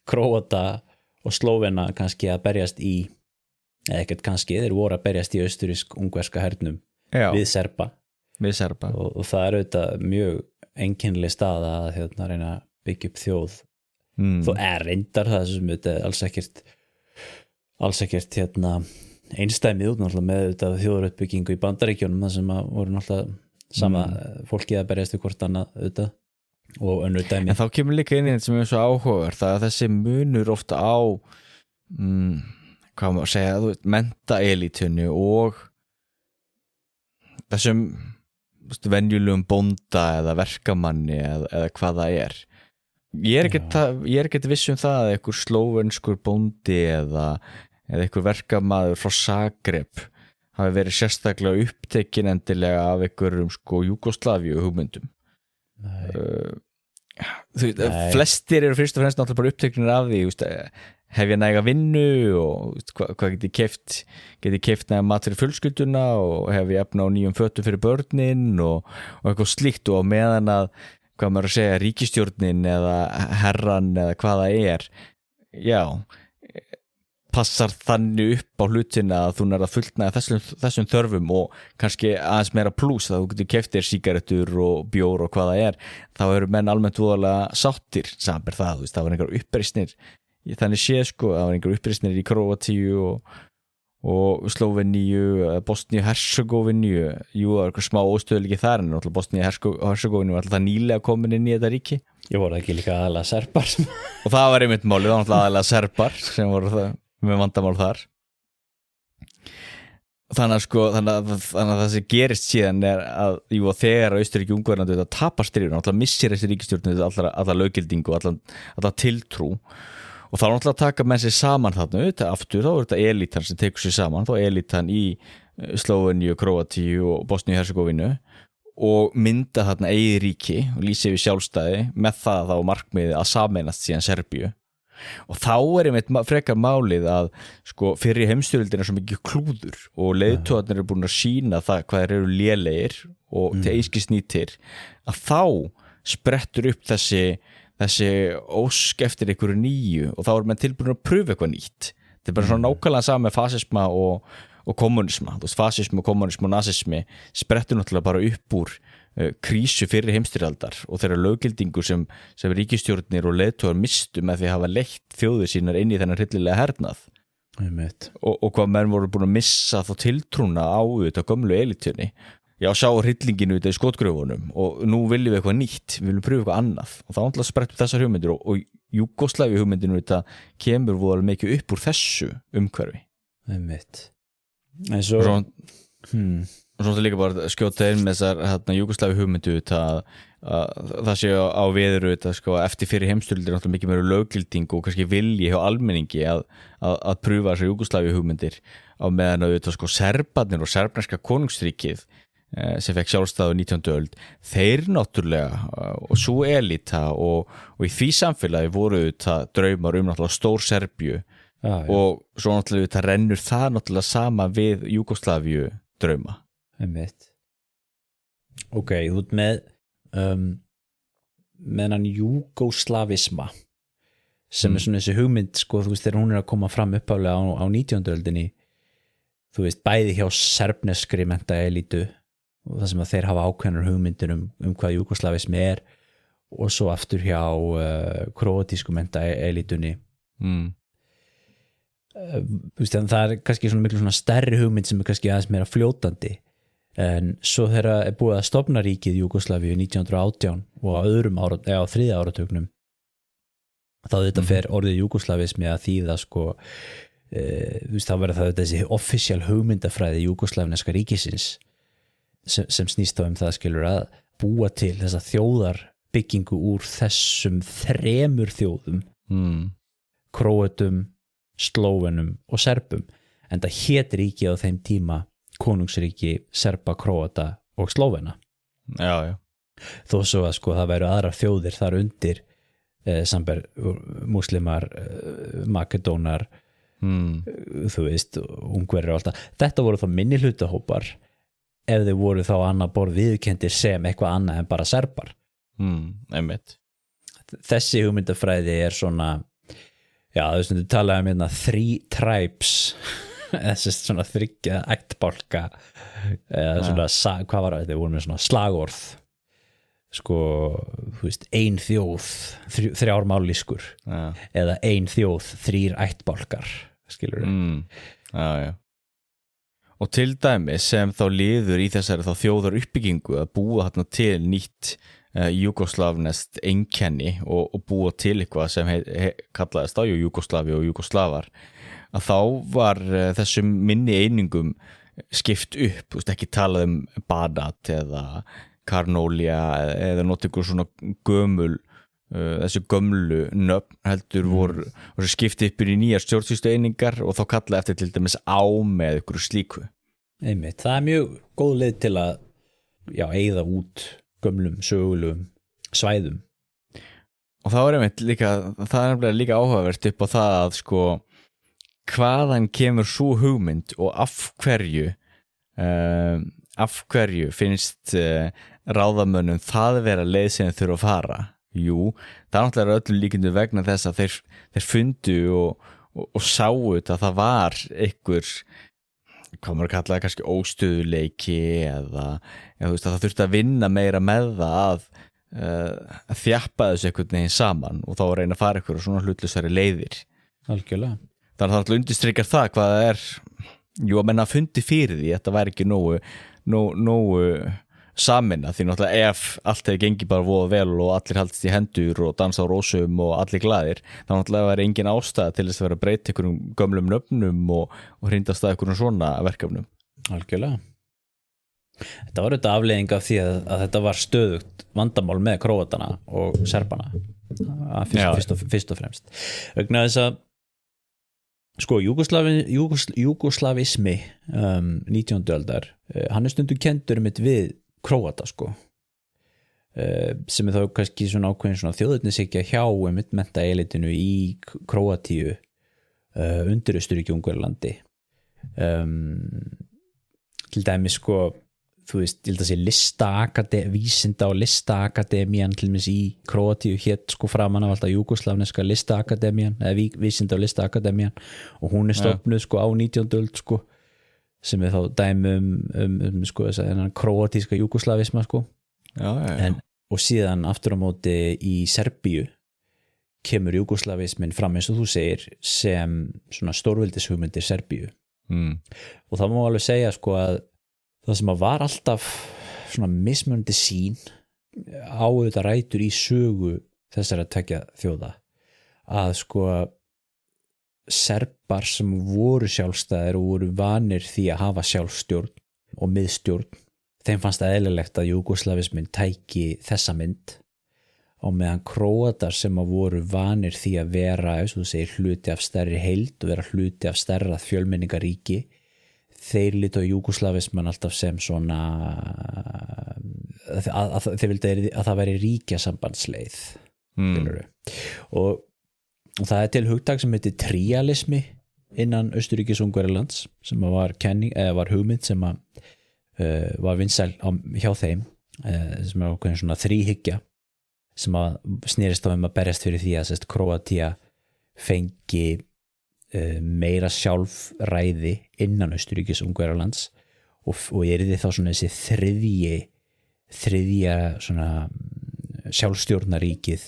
Króata og Slóvena kannski að berjast í eða ekkert kannski, þeir voru að berjast í austurísk-ungverska hernum við Serba og það er auðvitað mjög einkennileg staða að reyna að byggja upp þjóð þó reyndar það sem auðvitað alls ekkert einstæmið út náttúrulega með auðvitað þjóðaruppbyggingu í Bandaríkjunum það sem að voru náttúrulega sama fólkið að berjast við hvort annað auðvitað og önnur dæmi. En þá kemur líka inn í þetta sem er svo áhugaverð, það að þessi munur ofta á hvað maður að segja, þú veist, menntaelítunni og þessum venjulegum bónda eða verkamanni eða hvað það er. Ég er ekkert viss um það að einhver slóvenskur bóndi eða einhver verkamaður frá Zagreb hafi verið sérstaklega upptekin endilega af einhverjum Júgóslavíu hugmyndum. Flestir eru fyrst og fremst náttúrulega bara uppteknir af því, hef ég næga vinnu og hvað get ég keypt næga mat fyrir fjölskylduna og hef ég efna á nýjum fötum fyrir börnin og eitthvað slíkt, og meðan að hvað maður að segja, ríkisstjórnin eða herran eða hvað það er, já, passar þannig upp á hlutina að þú nærð að fullnægja þessum þörfum og kannski aðeins meira plús, að þú getur keypt þér sígarettur og bjór og hvað það er, þá eru menn almennt voðalega sáttir samanber það, það var einhver uppreisnir, þannig sé það var einhver uppreisnir í Króatíu og Slóveníu, Bosníu-Hercegovínu, jú, það var eitthvað smá óstöðuleiki þar, en Bosníu-Hercegovínu var alltaf nýlega komin inn í þetta ríki. Ég voru ekki líka aðalega serbar. Og það var einmitt málið, það var alltaf aðalega serbar sem voru það með vandamál þar. Þannig að það sem gerist síðan er að þegar Austurríki-Ungverjaland þetta tapar stríðuna, alltaf missir þessi ríkisstjórn alla löggildingu og alla tiltrú, og þá náttúrulega taka menn sér saman þarna aftur, þá er þetta elítan sem tekur sér saman, þá elítan í Slóveníu, Króatíu og Bosníu-Hercegovínu og mynda þarna eigið ríki og lýsa yfir sjálfstæði með það þá markmiðið að sameinast síðan Serbíu. Og þá er einmitt frekar málið að fyrir heimsstyrjöldina er svo mikið klúður og leiðtogarnir eru búin að sýna það hvað þeir eru lélegir og til einskis nýtir, að þá sprettur upp þessi ósk eftir einhverju nýju og þá er menn tilbúin að pröfa eitthvað nýtt. Þetta er bara svona nákvæmlega saman með fasisma og kommunisma. Þú veist, fasismi og kommunismi og nazismi sprettur náttúrulega bara upp úr krísu fyrir heimsstyrjaldar og þeirra löggildingu sem ríkisstjórnir og leiðtogar mistu með því að hafa leitt þjóðir sínar inn í þennan hryllilega hernað. Og hvað menn voru búin að missa þá tiltrúna á þetta gömlu elítunni. Já, sjá hryllinginu í skotgröfunum og nú viljum við eitthvað nýtt, við viljum pröfa eitthvað annað og þá náttúrulega sprett upp þessar hugmyndir og Júgóslavíu hugmyndinu þetta kemur voru mikið upp úr þessu umhverfi. En svo og svo líka bara skjóta inn með þessar Júgóslavíu hugmyndu að það sé á veður eftir fyrir heimsstyrjaldir náttúrulega mikið meira löggilding og kannski vilji hjá almenningi að pröfa þessar Júgóslavíu hugmyndir á meðan að serbarnir og serbneska konungsríkið sem fekk sjálfstæðu 19. öld, þeir náttúrulega og svo elita og í því samfélagi voru þetta draumar náttúrulega stór Serbíu og svo náttúrulega þetta rennur það náttúrulega sama við Júgóslavíu drauma. Ok, þú ert með hann júgóslavisma sem er svona þessi hugmynd þú veist, þegar hún er að koma fram uppálega á 19. öldinni, þú veist, bæði hjá serbneskri menntaelítu og það sem að þeir hafa ákveðnar hugmyndir hvað júgóslavismi er og svo aftur hjá króatísku menntaelítunni. Þú veist, það er kannski svona miklu svona stærri hugmynd sem er kannski aðeins meira fljótandi, en svo þegar er búið að stofna ríkið Júgóslavíu 1918 og á þriðja áratugnum þá þetta fer orðið júgóslavismi að þýða þú veist, þá verður það þessi offisjál hugmyndafræði júgóslavineska ríkisins sem snýst þá það skilur að búa til þessa þjóðarbyggingu úr þessum þremur þjóðum, Króötum, Slóvenum og Serbum, en það hét ríki á þeim tíma konungsríki Serba, Króata og Slóvena. Já. Þó svo að það væru aðrar þjóðir þar undir, samber múslimar, makedónar, þú veist, Ungverjar og allt það. Þetta voru þá minni hlutahópar ef þeir voru þá annað borð viðurkenndir sem eitthvað annað en bara serbar. Einmitt. Þessi hugmyndafræði er svona, já, þú veist, þú talaði um 3 tribes þessi svona 3 ættbálka eða svona, hvað var það, þeir voru með svona slagorð þú veist, 1 þjóð 3 mállýskur eða 1 þjóð 3 ættbálkar, skilur Já. Og til dæmis sem þá liður í þessari þá þjóðar uppbyggingu að búa þarna til nýtt júgoslavnest einkenni og búa til eitthvað sem kallaðist á Júgoslavi og júgoslavar að þá var þessum minni einingum skipt upp, ekki talað Banat eða Karnólia eða notingur svona þessu gömlu nöfn heldur voru skipt upp í nýjar stjórnsýslu einingar og þá kallaði eftir til dæmis með ykkur slíku. Einmitt, það mjög góð leið til að eyða út gömlum sögulegum svæðum. Og það er líka áhugavert upp á það að sko hvaðan kemur svo hugmynd og af hverju finnst ráðamönnum það vera leið sem þurfa að fara. Jú, það er náttúrulega öllum líkindum vegna þess að þeir fundu og sáu að það var einhver, hvað maður kallaði kannski óstöðuleiki eða þú veist að það þurfti að vinna meira með það að þjappa þessu einhvern veginn saman og þá að reyna að fara einhverju svona hlutlausari leiðir. Algjörlega. Þannig að það alltaf undirstrykar það hvað það er, að menna að fundi fyrir því, þetta væri ekki nógu samina því náttúrulega ef allt hefði gengið bara voða vel og allir haldist í hendur og dansa á rósum og allir glaðir þá náttúrulega væri engin ástæða til þess að vera að breyta einhverjum gömlum nöfnum og hrindast að einhverjum svona verkefnum. Algjörlega. Þetta var auðvitað afleiðing af því að þetta var stöðugt vandamál með Króatana og Serbana fyrst og fremst. Vegna þess að sko júgoslavismi 19. öldar hann stundum kendur við Króata sko sem þá kannski svona ákveðin svona þjóðernishyggja hjá mennta elitinu í Króatíu undir Austurríki-Ungverjalandi til dæmis sko þú veist, ég held að sé vísinda- og listaakademían til dæmis í Króatíu hét sko framan af alltaf júgoslavneska listaakademían eða vísinda- og listaakademían og hún stofnuð sko á 19. öld sko sem þá dæmi sko þennan króatíska júgoslavisma sko og síðan aftur á móti í Serbíu kemur júgoslavismin fram eins og þú segir sem svona stórveldishugmyndir Serbíu og það má alveg segja sko að það sem var alltaf svona mismunandi sín á þetta rætur í sögu þessara tveggja þjóða að sko Serbar sem voru sjálfstæðir og voru vanir því að hafa sjálfstjórn og miðstjórn þeim fannst eðlilegt að júgoslavismin tæki þessa mynd og meðan Króatar sem voru vanir því að vera eins og þú segir hluti af stærri heild og vera hluti af stærra fjölmenningaríki þeir litu á júgoslavisman alltaf sem svona þeir vildi að það væri ríkjasambandsleið og það er til hugtak sem heitir trialismi innan Austurríkis-Ungverjalands sem var hugmynd sem var vinsæl hjá þeim sem var okkur svona þríhyggja sem snerist á að berjast fyrir því að Króatía fengi meira sjálfræði innan Austurríkis-Ungverjalands og yrði þá svona þessi þriðja svona sjálfstjórnaríkið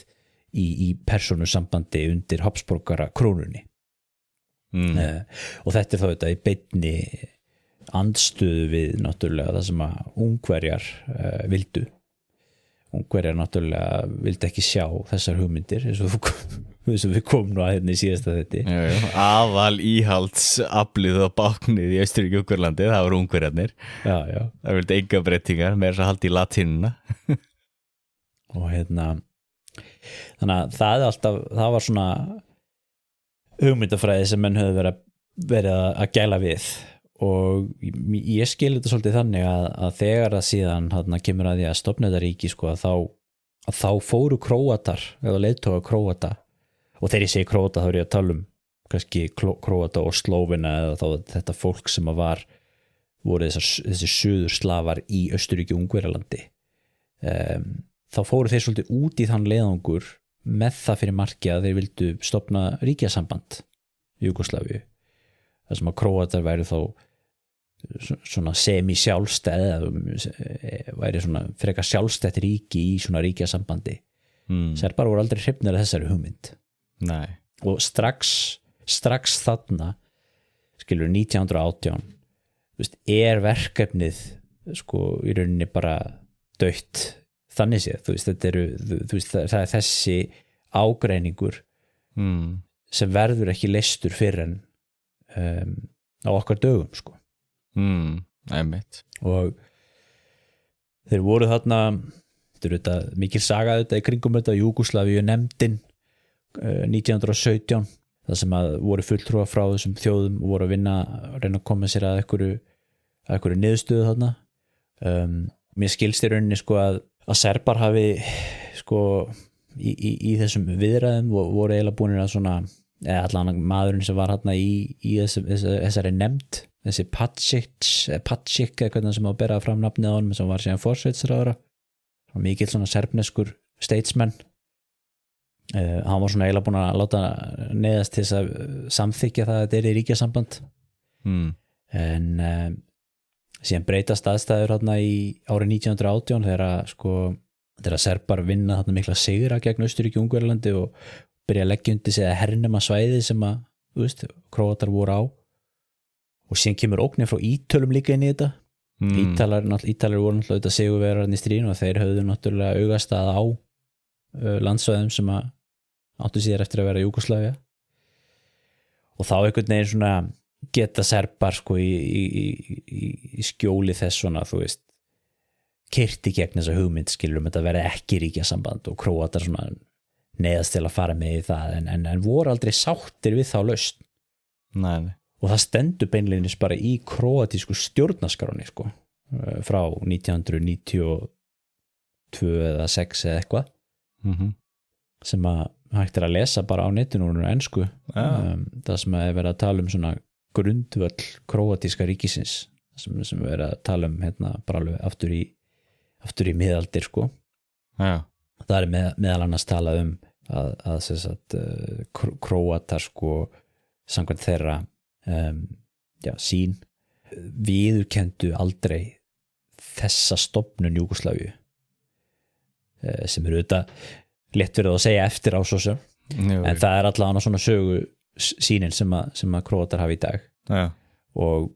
í persónusambandi undir Habsborgara krónunni og þetta þá þetta í beinni andstöðu við náttúrulega það sem að Ungverjar vildu. Ungverjar náttúrulega vildi ekki sjá þessar hugmyndir eins og við komum nú að hérna í síðasta þetta. Aðal íhaldsaflið og báknið í Austurríki-Ungverjalandi, það voru Ungverjarnir. Já. Það vildi enga breytingar, meira svo haldi í latínuna. Og þannig að það var svona hugmyndafræði sem menn höfðu verið að gæla við og ég skil þetta svolítið þannig að þegar að síðan kemur að því að stofna þetta ríki sko, að þá fóru Króatar eða leiðtoga Króata og þegar ég segi Króata þá er ég að tala kannski Króata og Slóvina eða þá þetta fólk sem voru þessi suðurslavar í Austurríki-Ungverjalandi þá fóru þeir svolítið út í þann leiðangur með það fyrir marki að þeir vildu stofna ríkjasamband í Júgoslavíu þar sem að Króatar væri þá svona semi-sjálfstæð væri svona frekar sjálfstætt ríki í svona ríkjasambandi Serbar voru aldrei hrifnir af þessari hugmynd. Nei. Og strax þarna skilur 1918 verkefnið sko í rauninni bara dautt þannig séð, þú veist, þetta eru þú veist, það er þessi ágreiningur sem verður ekki leystur fyrr en á okkar dögum sko. Einmitt. Og þeir voru þarna, þetta mikil saga þetta í kringum þetta, Júgóslavíu nefndin 1917, það sem að voru fulltrúar frá þessum þjóðum og voru að reyna að koma sér að einhverju niðurstöðu þarna. Mér skilst í rauninni sko að Serbar hafi sko í þessum viðræðum voru eiginlega búinir að svona, eða allan maðurinn sem var þarna í þessari nefnd, þessi Pačić eða hvernig sem á að bera fram nafnið á honum, sem var síðan forsætisráðherra, mikill svona serbneskur statesman. Hann var svona eiginlega búin að láta neyðast til þess að samþykja það að þetta er í ríkjasamband. En síðan breytast aðstæður þarna í árið 1918 þegar Serbar vinna þarna mikla sigra gegn Austurríki og Ungverjalandi og byrja að leggja undir sig að hernema svæði sem að, þú veist, Króatar voru á. Og síðan kemur ógnir frá Ítölum líka inn í þetta. Ítalir voru náttúrulega auðvitað sigurvegararnir í stríðinu og þeir höfðu náttúrulega augastað á landsvæðum sem að áttu síðar eftir að vera Júgóslavía. Og þá einhvern veginn svona geta Serbar sko í skjóli þess svona, þú veist, kyrti gegn þessa hugmynd, skilur þetta verði ekki ríkjasamband og Króatar svona neyðast til að fara með í það en voru aldrei sáttir við þá lausn. Nei. Og það stendur beinleinis bara í króatísku stjórnarskráni sko, frá 1992 eða 6 eða eitthvað sem að hægt að lesa bara á netinu og ensku. Það sem að verið að tala svona grundvöll króatíska ríkisins sem verið að tala hérna bara alveg aftur í miðaldir sko. Það er meðal annars talað að sagt, Króatar sko samkvæmt þeirra sín viðurkenndu aldrei þessa stofnun Júgóslavíu sem eru auðvitað létt verið að segja eftir á svo sem en það er allavega svona sögu sínin sem að Króatar hafa í dag og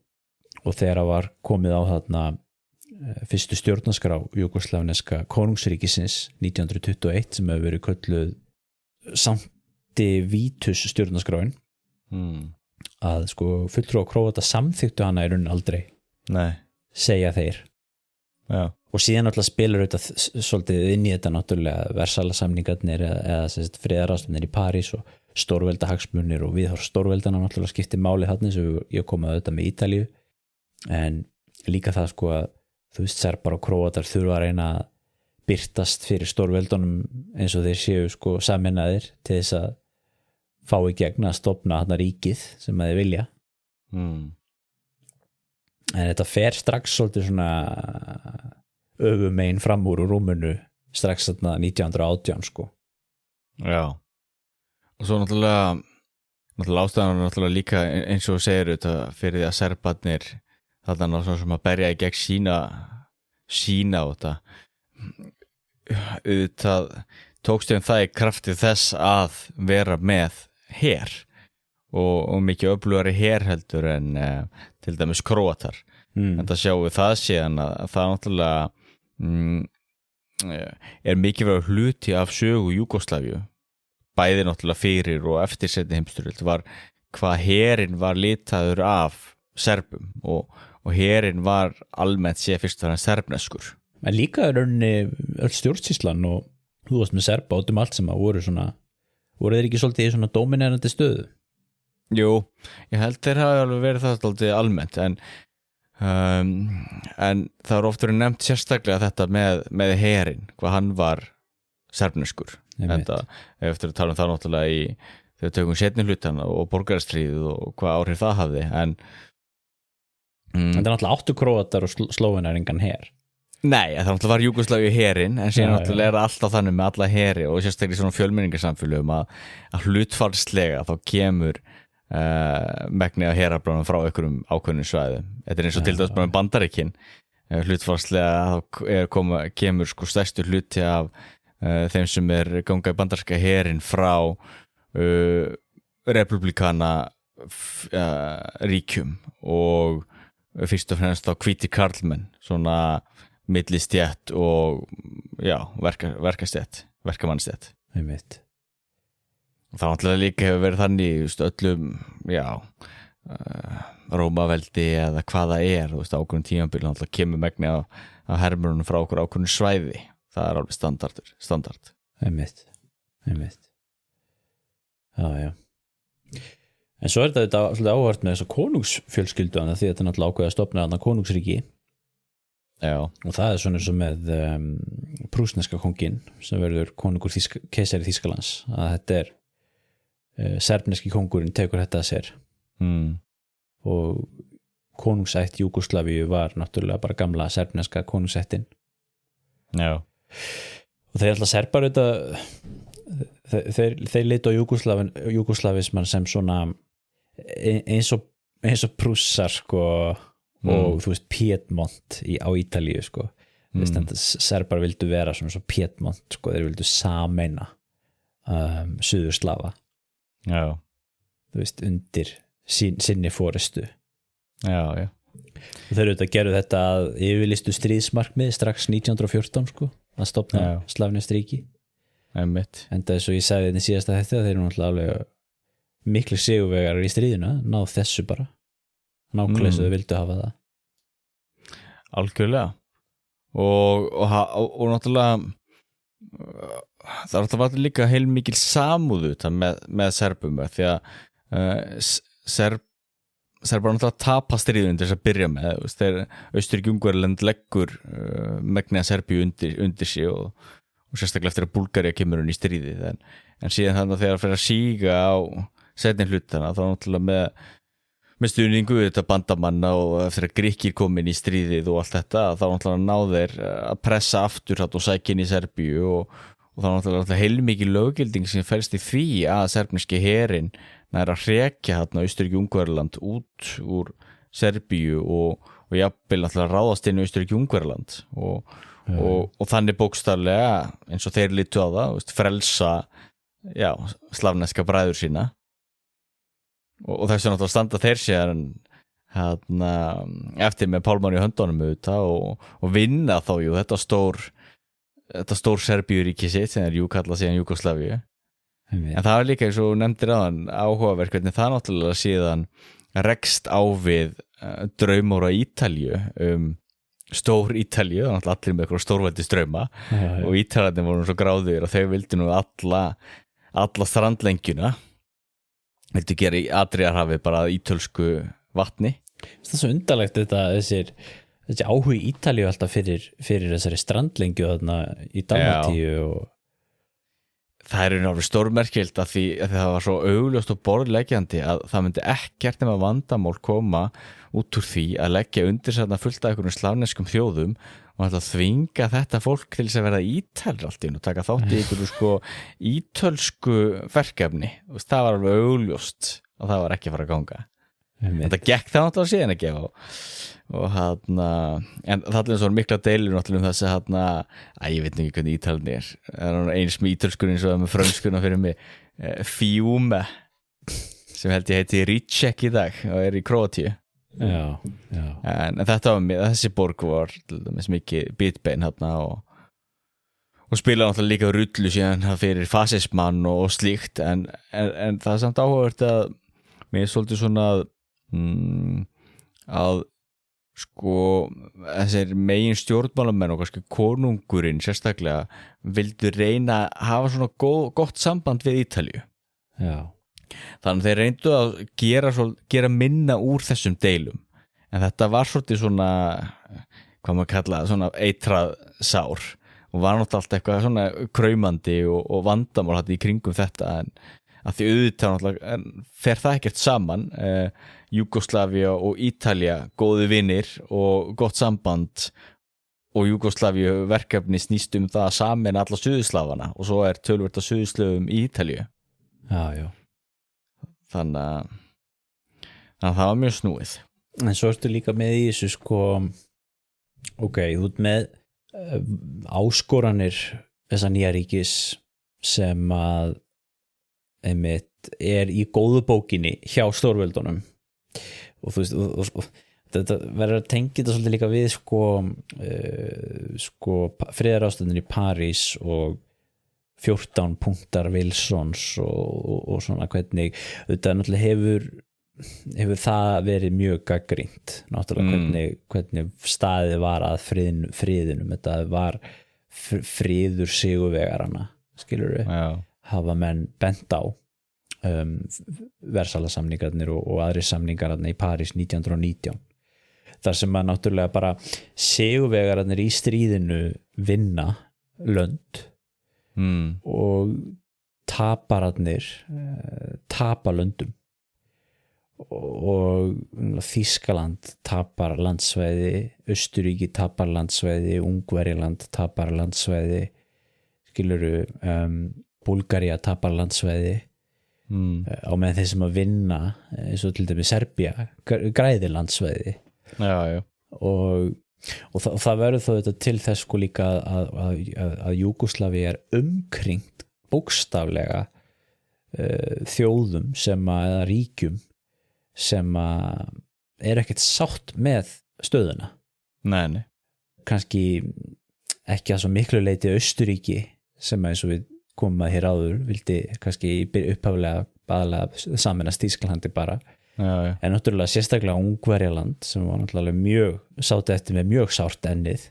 þegar var komið á þarna fyrstu stjórnarskrá Júgóslavneska konungsríkisins 1921 sem hefur verið kölluð Sankti Vítus stjórnarskráin að sko fulltrúar Króata samþyktu hana í rauninni aldrei. Nei. Segja þeir. Og síðan alltaf spilur þetta svolítið inn í þetta náttúrulega Versalasamningarnir eða friðarráðstefnir í París og stórveldahagsmunir og viðhorf stórveldana náttúrulega skiptir máli þarna sem ég kom að þetta með Ítalíu en líka það sko að þú veist Serbar og Króatar þurfa að reyna að birtast fyrir stórveldunum eins og þeir séu sko sameinaðir til þess að fá í gegn að stofna þarna ríkið sem að þeir vilja. En þetta fer strax svolítið svona öfumegin fram úr rúmunu strax þarna 1918 sko. Já. Og svo náttúrulega ástæðan náttúrulega líka eins og segir þetta fyrir því að Serbarnir þarna svona sem að berja í gegn sína á þetta. Auðvitað tókstu það í krafti þess að vera með her og mikið öflugari her heldur en til dæmis Króatar en það sjáum við það síðan að það náttúrulega er mikilvægur hluti af sögu Júgóslavíu bæði náttúrulega fyrir og eftir seinni heimsstyrjöld var hvað herinn var litaður af Serbum og herinn var almennt séð fyrst og fremst serbneskur. En líka er rauninni öll stjórnsýslan og þú varst með Serba út allt sem að voru þeir ekki svolítið í svona dóminerandi stöðu? Jú, ég held þeir hafi alveg verið það svolítið almennt en það er oft verið nefnt sérstaklega þetta með herinn, hvað hann var serbneskur enda eftir að tala um það náttúrulega þegar tökum seinni hlutana og borgarastríðið og hvað áhrif það hafði en þetta er náttúrulega 8 Króatar og Slóvenar engan her. Nei, það náttúrulega var Júgóslavíu herinn en síðan náttúrulega er það alltaf þannig með alla heri og sérstaklega í svona fjölmenningarsamfélögum að hlutfallslega þá kemur megnið af heraflánum frá einhverjum ákveðnum svæðum. Þetta er eins og til dæmis bara með Bandaríkin hlutfallslega þá kemur sko stærstu hluti af þeim sem ganga í bandaríska herinn frá republikana ríkjum og fyrst og fremst þá hvítir karlmenn svona millistjætt og verkamannstjætt einmitt. Það náttúrulega líka hefur verið þannig öllum Rómaveldi eða hvað það ákveðin tímabil náttúrulega kemur megni af hermurunum frá okkur ákveðin svæði, það alveg standard einmitt já en svo þetta svolítið áhvert með þessa konungsfjölskyldu því að þetta er náttúrulega ákveðið að stofna þarna konungsríki og það svona eins og með prússneska konginn sem verður konungur keisari Þýskalands að þetta serbneski kongurinn tekur þetta að sér og konungsætt Júgóslavíu var náttúrulega bara gamla serbneska konungsættin og þeir alltaf serbar þeir litu á júgóslavisman sem svona eins og prússar sko og þú veist Piedmont á Ítalíu sko serbar vildu vera svona svo Piedmont sko, þeir vildu sameina Suðurslava þú veist undir sinni forystu og þeir auðvitað gerðu þetta að yfirlistu stríðsmarkmið strax 1914 sko að stofna slavneskt ríki enda eins og ég sagði þetta síðasta þetta þeir eru náttúrulega miklu sigurvegarar í stríðina náð þessu bara nákvæmlega þess að þau vildu hafa það algjörlega og náttúrulega það er alltaf líka heilmikil samúð með serbum því að serbar náttúrulega tapa stríðun til þess að byrja með þegar Austurríki-Ungverjaland leggur megni að Serbíu undir sig og sérstaklega eftir að Búlgaría kemur hún í stríðið en síðan þannig að þegar það fer að síga á seinni hlutana þá náttúrulega með stuðningu þetta bandamanna og eftir að Grikkir komin í stríðið og allt þetta þá náttúrulega ná þeir að pressa aftur og sækja inn í Serbíu og þá náttúrulega heilmikið löggilding sem felst í því að serbneski herinn nær að hrekja Austurríki-Ungverjaland út úr Serbíu og jafnvel náttúrulega ráðast inn í Austurríki-Ungverjaland og þannig bókstaflega eins og þeir litu á það frelsa slavneska bræður sína og þess að náttúrulega standa þeir sér eftir með pálmann í höndunum og vinna þá þetta stór Serbíuríki sitt sem kallað síðan Júgóslavíu en það líka eins og nefndir áðan áhugaverk hvernig það náttúrulega síðan rekst á við draumóra Ítalíu stór Ítalíu, þannig að allir með eitthvað stórvældis drauma og Ítalarnir voru svo gráðugir að þau vildu nú alla strandlengjuna vildu gera í Adriarhafi bara ítölsku vatni það er svo undarlegt þessi áhugi Ítalíu alltaf fyrir þessari strandlengju þarna í Dalmatíu og það náttúrulega stórmerkilt að því að það var svo augljóst og borðleggjandi að það myndi ekkert nema vandamál koma út úr því að leggja undir þarna fullt af einhverjum slavneskum þjóðum og alltaf þvinga þetta fólk til þess að vera Ítalir allt í og taka þátt í einhverju ítölsku verkefni það var alveg augljóst að það var ekki að fara að ganga þetta gekk það náttúrulega síðan ekki en það er svo mikla deilur náttúrulega þess að ég veit ekki hvernig Ítalinn er eins með ítölskur eins og með frönskuna fyrir mig Fiume sem held ég heiti Ríček í dag og í Króatíu en þetta var þessi borg var mikið bitbein og spila náttúrulega líka rullu síðan fyrir fasismann og slíkt en það er samt áhugavert að mér er svolítið svona að þessir megin stjórnmálamenn og kannski konungurinn sérstaklega vildu reyna að hafa svona gott samband við Ítalíu þannig að þeir reyndu að gera minna úr þessum deilum en þetta var svolítið svona hvað maður kalla svona eitrað sár og var náttúrulega allt eitthvað svona kraumandi og vandamál í kringum þetta en að því auðvitað náttúrulega fer það ekkert saman Júgóslavía og Ítalía góðu vinir og gott samband og Júgóslavíu verkefni snýst það að sameina alla Suðurslávana og svo töluvert af Suðurslöfum í Ítalíu þannig að það var mjög snúið en svo ertu líka með í þessu ok, þú ert með áskoranir þessa nýja ríkis sem að einmitt í góðu bókinni hjá stórveldunum og þú veist og þetta verður að tengja þetta svolítið líka við sko friðarástandin í París og 14 punktar Wilsons og svona hvernig þetta náttúrulega hefur það verið mjög gagnrýnt náttúrulega hvernig staðið var að friðinum þetta var friður sigurvegarana skilurðu, hafa menn bent á Versalasamningarnir og aðri samningarnir í París 1919 þar sem að náttúrulega bara sigurvegarnir í stríðinu vinna lönd og tapararnir tapa löndum og Þýskaland tapar landsvæði, Austurríki tapar landsvæði, Ungverjaland tapar landsvæði skiluru, Búlgaría tapar landsvæði á meðan þeir sem að vinna eins og til dæmis Serbía græðir landsvæði og það verður þó þetta til þess sko líka að Júgóslaví umkringt bókstaflega þjóðum eða ríkjum sem ekkert sátt með stöðuna Nei. kannski ekki að svo miklu leiti Austurríki sem eins og við komum að hér áður vildi kannski upphaflega aðalega sameinast Þýskalandi bara en náttúrulega sérstaklega Ungverjaland sem var náttúrulega sátt eftir með mjög sárt ennið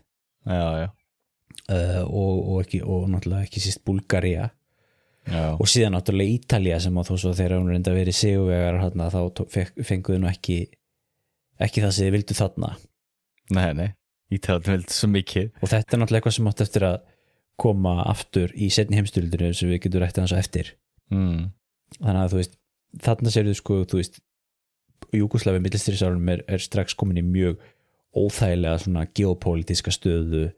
og náttúrulega ekki síst Búlgaría og síðan náttúrulega Ítalía sem þó svo þegar hún reynda að vera sigurvegar þarna þá fenguðu nú ekki það sem þið vildu þarna Nei, Ítalía vildu svo mikið og þetta náttúrulega eitthvað sem átt eftir að koma aftur í seinni heimsstyrjöldinni sem við getum rætt aðeins á eftir þannig að þú veist þarna sérðu sko þú veist Júgóslaví millistríðsárunum strax komin í mjög óþægilega svona geopólitíska stöðu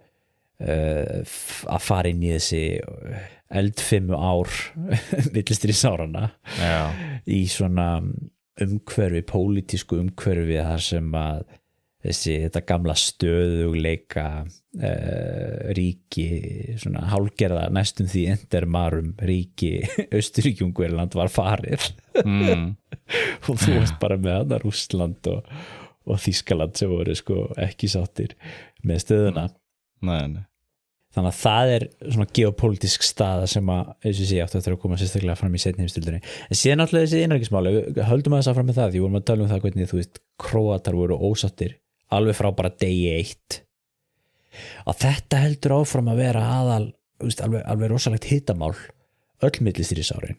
að fara inn í þessi eldfimmu ár millistríðsárana í svona umhverfi, pólitísku umhverfi þar sem að þetta gamla stöðugleika ríki svona hálfgerða næstum því endermarum ríki Austurríki Ungverjaland var farið og þú varst bara með hana Rússland og Þýskaland sem voru sko ekki sáttir með stöðuna Nei. Þannig að það svona geopólitísk staða sem að eins og sé áttu eftir að koma sérstaklega fram í seinni heimsstyrjöldinni en síðan náttúrulega þessi innrækismáli höldum að þess að fram með það því vorum að tala um það hvernig þú veist Króatar voru ósáttir alveg frá bara degi 1 að þetta heldur áfram að vera alveg rosalegt hitamál öll millistríðsárin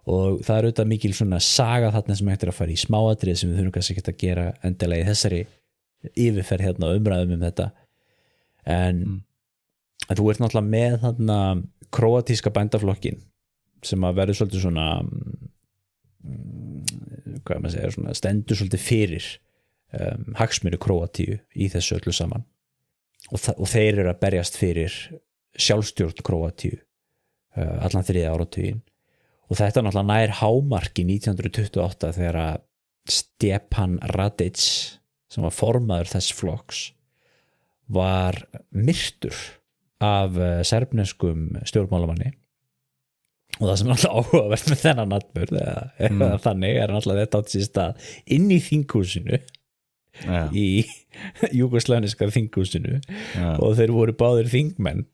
og það auðvitað mikil svona saga þarna sem hægt að fara í smáatrið sem við þurfum kannski ekki að gera endilega í þessari yfirferð hérna umræðum þetta en þú ert náttúrulega með þarna króatíska bændaflokkin sem að verður svolítið svona hvað maður segja svona stendur svolítið fyrir hagsmuni Króatíu í þessu öllu saman og þeir eru að berjast fyrir sjálfstjórn Króatíu allan 3. áratuginn og þetta náttúrulega nær hámarki 1928 þegar að Stjepan Radić sem var formaður þess flokks var myrtur af serbneskum stjórnmálamanni og það sem er alltaf áhugavert með þennan atburð eða þannig alltaf þetta átt sér stað inn í þinghúsinu í júgóslavíska þinghúsinu og þeir voru báðir þingmenn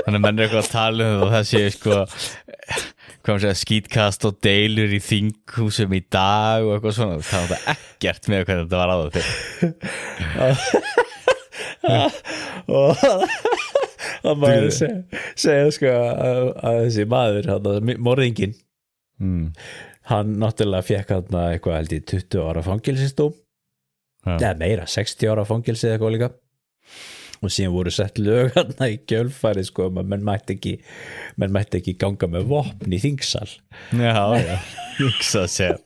þannig menn eitthvað að tala og það sé sko hvað maður segja skítkast og deilur í þinghúsum í dag og eitthvað svona það var ekkert með hvernig þetta var áður og maður segja sko að þessi maður morðinginn hann náttúrulega fekk hann eitthvað held í 20 ára fangelsisdóm eða meira, 60 ára fangelsið eitthvað líka og síðan voru sett lög hann í kjölfari sko menn mætti ekki ganga með vopn í þingsal hugsa sér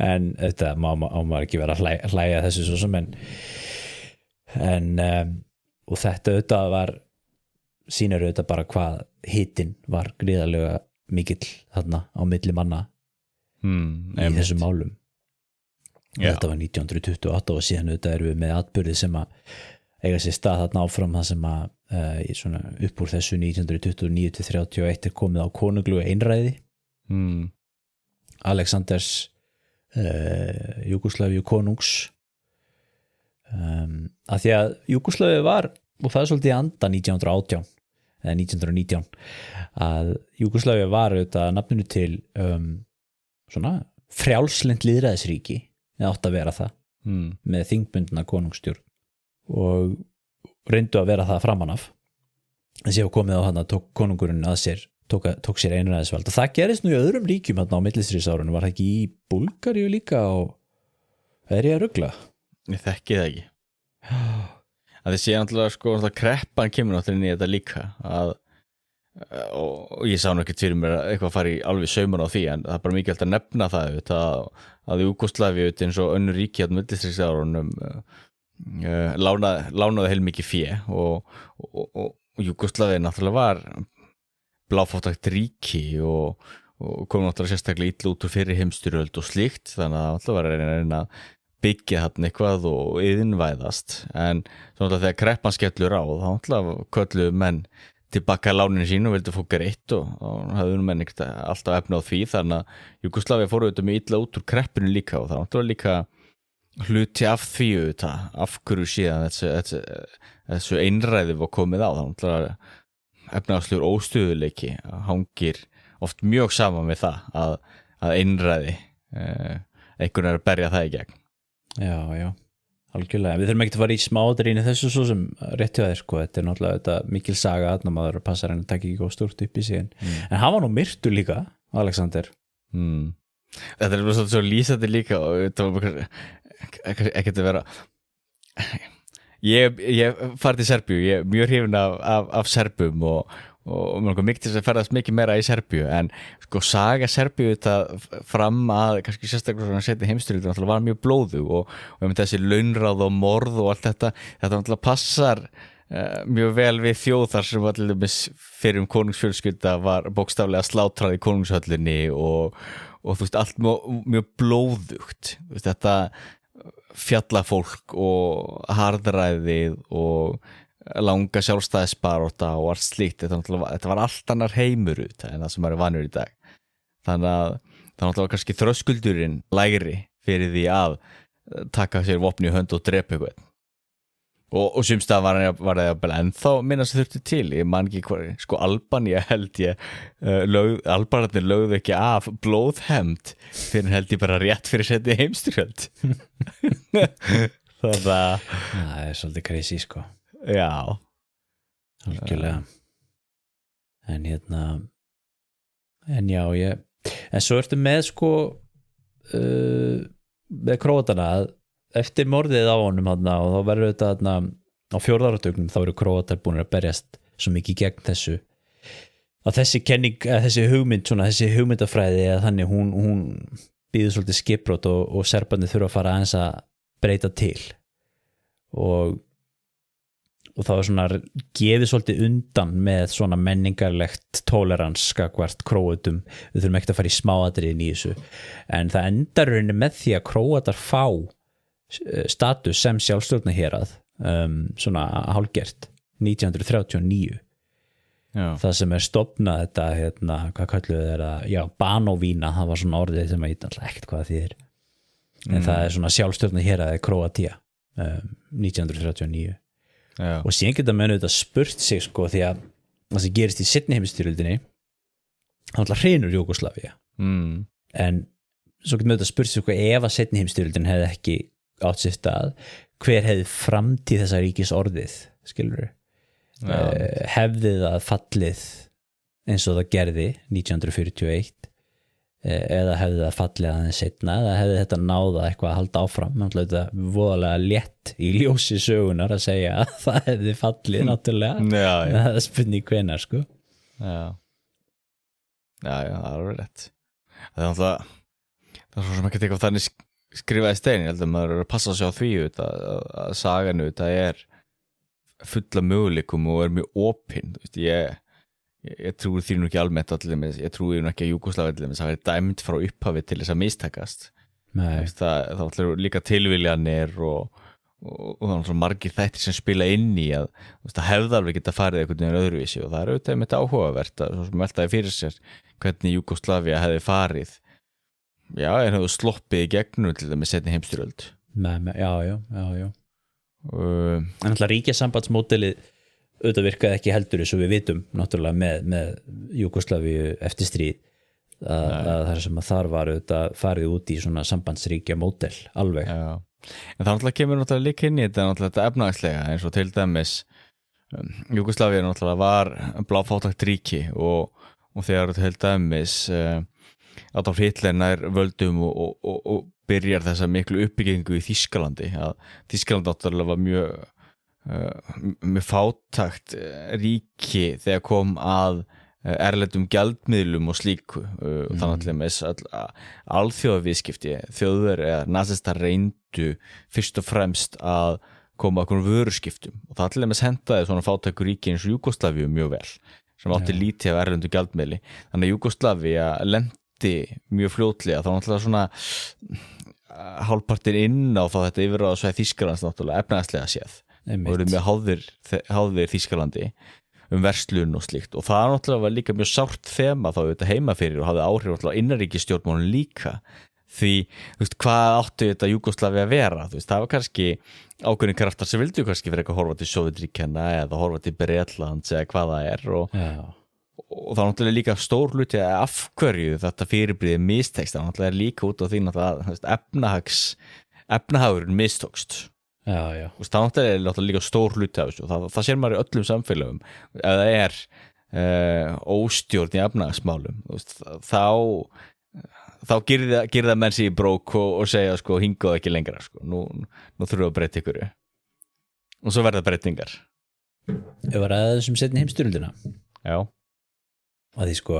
en þetta má maður ekki vera að hlæja þessu svo sem en og þetta auðvitað var sýnir auðvitað bara hvað hitinn var gríðarlega mikill þarna á milli manna í þessum málum þetta var 1928 og síðan auðvitað erum við með atburði sem að eiga sér stað þarna áfram það sem að svona upp úr þessu 1929-31 komið á konunglugu einræði Alexanders Júgóslavíu konungs af því að Júgóslavíu var, og það svolítið í anda 1918 eða 1919 að Júgóslavíu var auðvitað nafninu til svona frjálslynd lýðræðisríki eða átt að vera það með þingbundna konungsstjórn og reyndu að vera það framan af en séu komið á hann að tók konungurinn að sér tók sér einræðisvald og það gerist nú í öðrum ríkjum hann á millistríðsárunum, var það ekki í Búlgaríu líka og er ég að rugla? Ég þekki það ekki að þið sé náttúrulega sko kreppan kemur náttúrulega inn í þetta líka og ég sá nú ekki fyrir mér eitthvað að fara í alveg saumur á því en það er bara mikilvægt að nefna það að Júgóslavíu eins og önnur ríki á millistríðsárunum lánaði heilmikið fé og Júgóslavíu náttúrulega var bláfátækt ríki og kom náttúrulega sérstaklega illa út úr fyrri heimsstyrjöld og slíkt þannig að náttúrulega var að reyna að byggja þarna eitthvað og iðinvæðast en svona þegar kreppan skellur á þá náttúrulega kölluðu menn tilbaka láninu sín og vildu fá greitt og hafðu menn ekkert alltaf efni á því þannig að Júgóslavíu fór auðvitað með illa út úr kreppinu líka og það náttúrulega líka hluti af því auðvitað af hverju síðan þessu einræði var komið á það náttúrulega efnahagslegur óstöðuleiki hangir oft mjög saman við það að einræði einhvern er að berja það í gegn. Já, algjörlega. Við þurfum ekki að fara í smáatriðin í þessu svo sem rétti að þér sko. Þetta er náttúrulega mikil saga að maður passar henni að taka ekki góð stórt upp í sig en hann var nú myrtur líka, Alexander. Þetta er bara svo lýsandi líka og þetta var bara ekkert að vera Ég farið til Serbíu, ég er mjög hrifinn af Serbum og mér langar mikið til að ferðast mikið meira í Serbíu en sko saga Serbíu þetta fram að kannski sérstaklega svona seinni heimsstyrjöldinni var mjög blóðug og þessi launráð og morð og allt þetta náttúrulega passar mjög vel við þjóð þar sem allir fyrir konungsfjölskylda var bókstaflega slátrað í konungshöllinni og þú veist allt mjög blóðugt þetta fjallafólk og harðræðið og langa sjálfstæðisbarátta og allt slíkt þetta var allt annar heimur út en það sem er vanur í dag þannig að það náttúrulega kannski þröskuldurinn lægri fyrir því að taka sér vopni í hönd og drepa eitthvað og sumstað var það ennþá minna sem þurfti til ég man ekki hvað, sko Albanía held ég Albanarnir lögðu ekki af blóðhefnd fyrir held ég bara rétt fyrir seinni heimsstyrjöld það er svolítið crazy sko já algjörlega en já en svo ertu með sko með Króatana að eftir morðið á honum og þá verður þetta á 4. áratugnum þá eru Króatar búin að berjast svo mikið gegn þessu að þessi kenning, þessi hugmynd svona, þessi hugmyndafræði að þannig hún býður svolítið skipbrot og serbarnir þurfa að fara aðeins að breyta til og það var svona gefið svolítið undan með svona menningarlegt tolerans skakvart Króatum við þurfum ekkert að fara í smáatriðin í þessu en það endar rauninni með því að Króatar fá status sem sjálfstjórnarhérað svona hálfgert 1939 það sem stofnað þetta hvað kalluðu þeir Banovina, það var svona orðið sem ég alltaf ekkert hvað þýðir en það er svona sjálfstjórnarhéraði Króatía 1939 og síðan geta menn auðvitað spurt sig sko því að það sem gerist í seinni heimsstyrjöldinni þá alltaf hrynur Júgóslavíu en svo getum við auðvitað spurt sig sko ef að seinni heimsstyrjöldin hefði ekki átt sér stað hver hefði framtíð þessa ríkis orðið skilur hefði það fallið eins og það gerði 1941 eða hefði það fallið aðeins seinna eða hefði þetta náða eitthvað að halda áfram þetta voðalega létt í ljósi sögunar að segja að það hefði fallið náttúrulega það er spurning hvenær sko já, það er alveg rétt það er svo sem ekki eitthvað þannig skrifaði stein, ég held að maður er að passa sig á því að saganu það er fulla möguleikum og er mjög opinn ég trúi því nú ekki almennt ég trúi nú ekki að Júgóslavíu það er dæmt frá upphafi til þess að mistakast það er líka tilviljanir og það er svo margir þættir sem spila inn í að það hefði alveg geta farið einhvern veginn öðruvísi og það er auðvitað áhugavert að veltaði fyrir sér hvernig Júgóslavíu hefði farið Já, en hefur sloppið í gegnum til það með setni heimstyrjöld já en alltaf ríkjasambandsmódelið auðvitað virkaði ekki heldur eins og við vitum náttúrulega með Júgóslavíu eftir stríð að það sem að þar var auðvitað farið út í svona sambandsríkja módel alveg. Já, en það náttúrulega kemur náttúrulega líka inn í þetta efnahagslega eins og til dæmis Júgóslavíu náttúrulega var bláfátækt ríki og þegar til dæmis Adolf Hitler nær völdum og byrjar þessa miklu uppbyggingu í Þýskalandi að Þýskaland náttúrulega var mjög fátækt ríki þegar kom að erlendum gjaldmiðlum og slíku þannig að með alþjóðaviðskipti þjóðverjar eða nasistar reyndu fyrst og fremst að koma að vöruskiptum og það allir með hendaði svona fátæku ríki eins og Júgóslavíu mjög vel sem átti lítið af erlendu gjaldmiðli þannig að Júgóslavíu lendi mjög fljótlega þá náttúrulega svona hálfpartin inn á þá þetta yfirráðasvæði Þýskalands náttúrulega efnahagslega séð og eru með háðir Þýskalandi verslun og slíkt og það náttúrulega var líka mjög sárt þema þá þetta heima fyrir og hafði áhrif á innanríkisstjórnmálum líka því, þú veist, hvað áttu þetta Júgóslavíu að vera, þú veist, það var kannski ákveðin kraftar sem vildu kannski fyrir eitthvað horfa til Sovétríkjanna eða horfa til Bretlands eða hvað það er og það er náttúrulega líka stór hluti af hverju þetta fyrirbrigði mistekst, það náttúrulega er líka út á því að efnahagurinn mistókst já. Og það náttúrulega líka stór hluti af þessu og það sér maður í öllum samfélögum ef það er óstjórn í efnahagsmálum þá gerða menn sig í brók og segja sko hingað ekki lengra sko. Nú þurfum við að breyta ykkur og svo verða breytingar Ef var að þessum seinni heimsstyrjöldina Já að því sko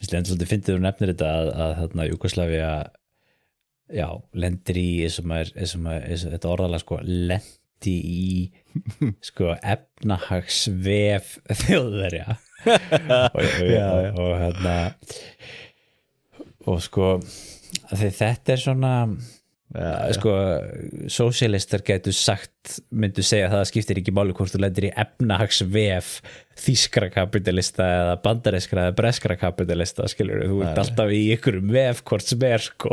svolítið fyndið og nefnir þetta að þarna Júgóslavíu lendir í þetta orðalag sko lendi í sko efnahagsvef Þjóðverja og hérna og sko þetta svona sko sósíalistar myndu segja það skiptir ekki máli hvort þú lendir í efnahagsvef þýskra kapitalista eða bandarískra eða breskra kapitalista skilur þú ert alltaf í ykkurum vef hvort sem sko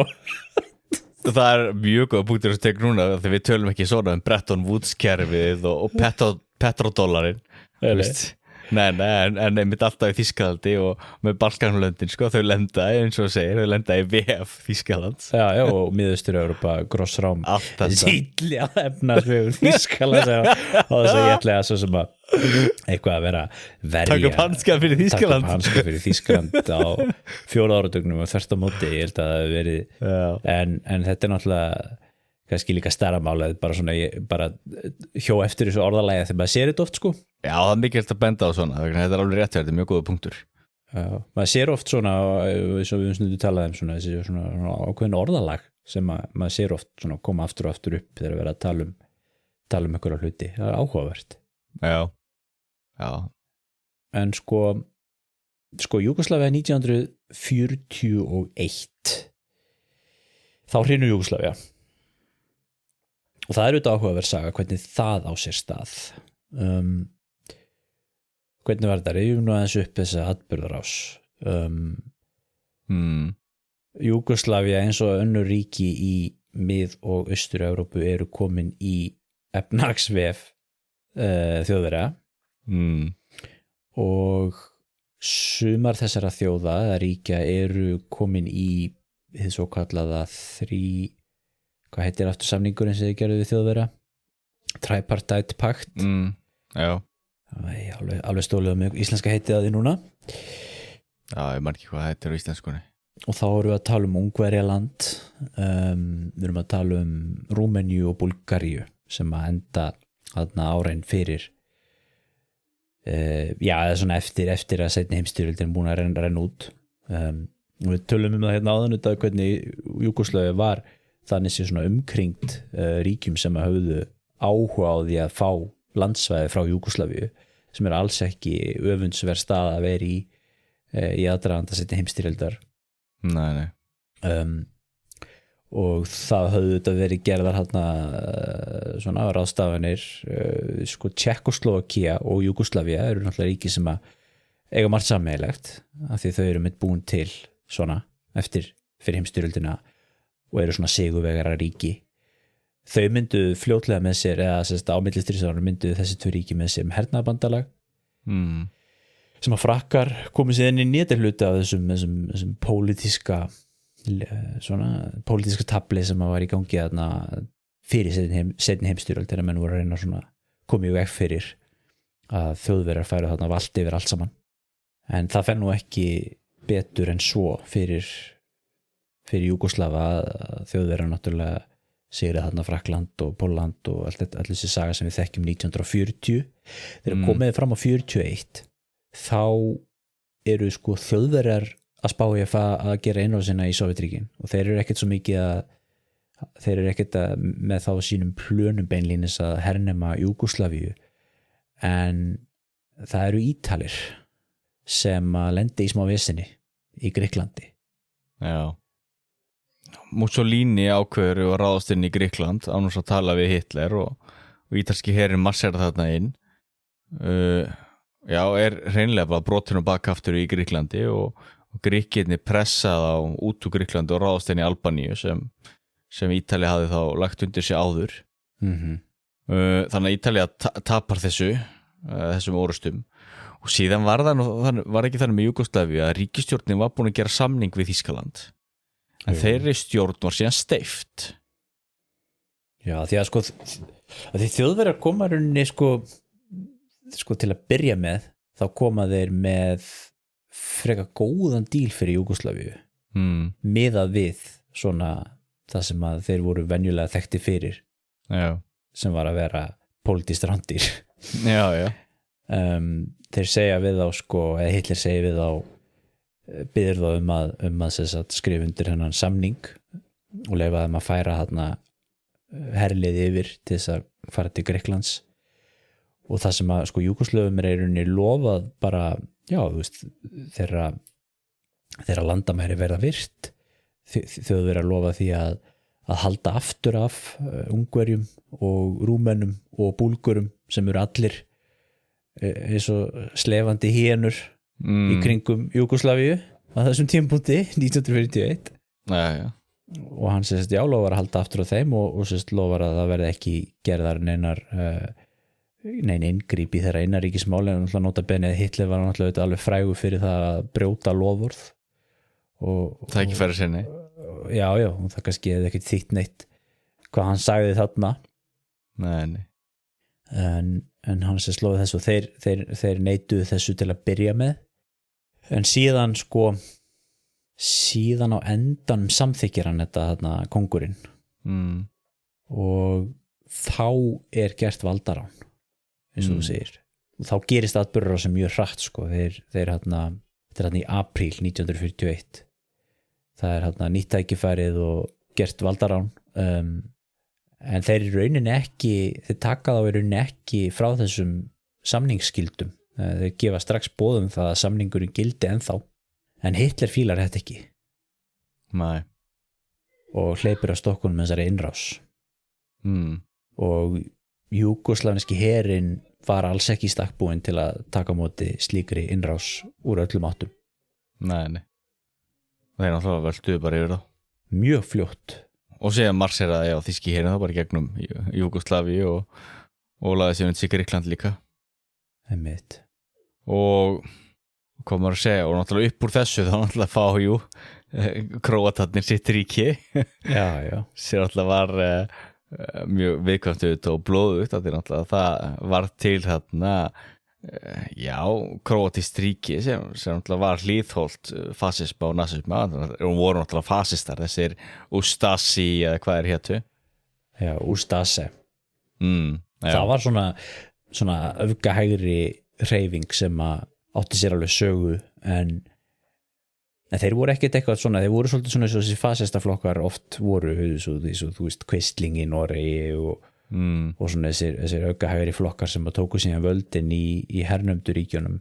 Það er mjög góð punktur að teka núna þegar við tölum ekki svona Bretton Woods kerfið og petrodólarinn en einmitt alltaf í Þýskalandi og með Balkanlöndin sko, þau lenda eins og segir, þau lenda í VF Þýskalands Já, og miðaustur-Európa grossrám sýtli að efnahagsvegur Þýskalands og þess að ég ætla að svo sem að eitthvað að vera verja taka upp hanska fyrir Þýskaland á 4 áratugnum og þvert á móti ég held að það hafi verið en þetta er náttúrulega kannski líka stærra málið bara hjó eftir þessu orðalagi þegar maður sér þetta oft sko Já, það er mikilvægt að benda á svona þetta er alveg rétt, þetta er mjög góða punktur Já, maður sér oft svona eins og við stundu talaðum svona ákveðin orðalag sem maður sér oft svona koma aftur og aftur upp þegar við erum að tala um einhverja hluti, það er áhugavert Já En sko Júgóslavíu 1941 þá hrynur Júgóslavíu og það er auðvitað áhugaverð saga hvernig það á sér stað hvernig var þetta rifjum nú aðeins upp þessa atburðarás Júgóslavíu eins og önnur ríki í mið- og austur-Evrópu eru komin í efnahagsvef Þjóðverja og sumar þessara þjóða eða ríkja eru komin í hið svo kallaða hvað heitir aftur samningurinn sem þið gerðu við Þjóðverja Tripartite Pact Já alveg stólið með íslenska heitið að því núna Já, ég man ekki hvað heitir á íslenskunni og þá erum við að tala um Ungverjaland við erum að tala um Rúmeníu og Búlgaríu sem að enda þarna árein fyrir eða svona eftir að seinni heimsstyrjöldin búin að renna út og við tölum um það hérna áðan hvernig Júgóslavíu var þannig sé svona umkringt ríkjum sem að höfðu áhuga á því að fá landsvæði frá Júgóslavíu sem er alls ekki öfundsverð stað að vera í aðdraganda seinni heimsstyrjöldar Nei og það höfðu þetta verið gerðar hérna svona ráðstafanir sko Tékkóslóvakía og Júgóslavíu eru náttúrulega ríki sem að eiga margt sameiginlegt af því þau eru mitt búin til svona eftir fyrir heimstyrjöldina og eru svona sigurvegara ríki. Þau myndu fljótlega með sér eða á milli stríðsárunum myndu þessi tvö ríki með sér hernaðarbandalag sem að Frakkar komið sér inn í nýtir hluta af þessum pólitíska tabli sem að var í gangi þarna fyrir seinni heimstyrjöld þegar menn voru að reyna svona komið í veg fyrir að Þjóðverjar færu þarna vald yfir allt saman. En það fer nú ekki betur en svo fyrir Júgóslava að Þjóðverjar náttúrulega sigrið þarna Frakkland og Pólland og allt þessi saga sem við þekkjum 1940. Þegar komið fram á 41 þá eru sko Þjóðverjar að spá í að gera innrásina í Sovétríkin og þeir eru ekkert svo mikið með þá sínum plönum beinlínis að hernema Júgóslavíu, en það eru Ítalir sem að lendi í smá vesinni í Grikklandi. Já. Mussolini ákveður að ráðast inn í Grikkland án þess að tala við Hitler og ítalski herinn marsera þarna inn. Hreinlega bara brotin og bakaftur í Grikklandi og Grikkirnir pressað á út úr Grikklandi og ráðast inn í Albaníu sem Ítali hafði þá lagt undir sig áður. Þannig að Ítali tapar þessum orustum og síðan var ekki þannig með Júgóslavíu að ríkisstjórnin var búin að gera samning við Þýskaland en þeirri stjórn var síðan steypt. Já, því að Þjóðverjar koma rauninni sko til að byrja með þá koma þeir með frekar góðan díl fyrir Júgóslavíu miðað við svona það sem að þeir voru venjulega þekkti fyrir sem var að vera pólitískt rándýr. Þeir segja við þá eða Hitler segja við þá biður þá að skrifa undir hennan samning og leyfa þeim að færa þarna herliði yfir til þess að fara til Grikklands og það sem að Júgóslöfum er í rauninni lofað bara, þeirra landamæri verða virt. Þjóðverjar lofa því að halda aftur af Ungverjum og Rúmenum og Búlgurum sem eru allir eins og slefandi hénur í kringum Júgóslavíu á þessum tímapunkti 1941 og hann lofar að halda aftur af þeim og lofar að það verði ekki gerðar nein inngríp í þeirra innanríkismál en nota benið Hitler var náttúrulega alveg frægur fyrir það að brjóta loforð og það ekki færa sinni. Já, og það kannski hefði ekkert þýtt neitt hvað hann sagði þarna. Nei. En hann slóði þessu og þeir neituðu þessu til að byrja með en síðan á endanum samþykkir hann þetta þarna kóngurinn og þá er gert valdarán eins og þú segir og þá gerist atburður sem mjög hratt þeir þetta er í apríl 1941 það er nýtt tækifærið og gert valdarán en þeir í rauninni ekki þeir taka þá í rauninni ekki frá þessum samningsskildum þeir gefa strax boðum það að samningurinn gildi ennþá en Hitler fílar þetta ekki. Nei. Og hleypur á stokkunum með þessari innrás og júgóslavíski herinn var alls ekki í stakk búinn til að taka á móti slíkri innrás úr öllum áttum. Nei. Þeir náttúrulega völduðu bara yfir það. Mjög fljótt. Og síðan marseraði þýski herinn þá bara gegnum Júgóslavíu og laði sig undir Grikkland líka. Einmitt. Og hvað maður að segja, og náttúrulega upp úr þessu þá náttúrulega fá Króatarnir sitt ríki. Já. Sér náttúrulega var mjög viðkvæmt og blóðugt að það var til þarna króatískt ríki sem náttúrulega var hlýðholt fasisma og nasisma og voru náttúrulega fasistar þessir Ustasi eða hvað hétu. Já, Ustase. Það var svona öfgahægri hreyfing sem að átti sér alveg sögu en þeir voru ekkert eitthvað svona, þeir voru svolítið svona þessi fasistaflokkar oft voru þú veist Quisling í Noregi og svona þessir öfgahægri flokkar sem að tóku síðan völdin í hernumdu ríkjunum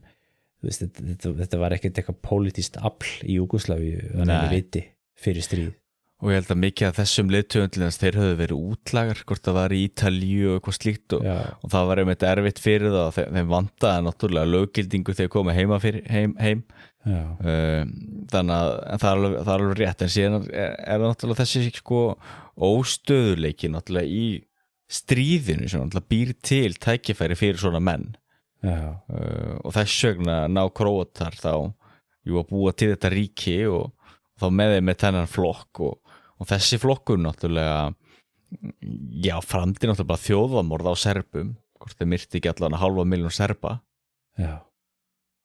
þetta var ekkert eitthvað pólitískt afl í Júgóslavíu þannig að við viti fyrir stríð og ég held að mikið af þessum leiðtöfundlins þeir höfðu verið útlagar hvort það var í Ítalíu og eitthvað slíkt og það var einmitt erfitt fyrir það og þeim vantaði náttúrulega löggildingu þegar komið heim þannig að það er alveg rétt en síðan er náttúrulega þessi sko óstöðuleiki náttúrulega í stríðinu sem náttúrulega býr til tækifæri fyrir svona menn og þess vegna ná Króatar þá að búa til þetta ríki og þá með þeim með þennan flokk og þessi flokkur náttúrulega framdi náttúrulega bara þjóðamorð á Serbum hvort þeir myrti ekki allan 500.000 Serba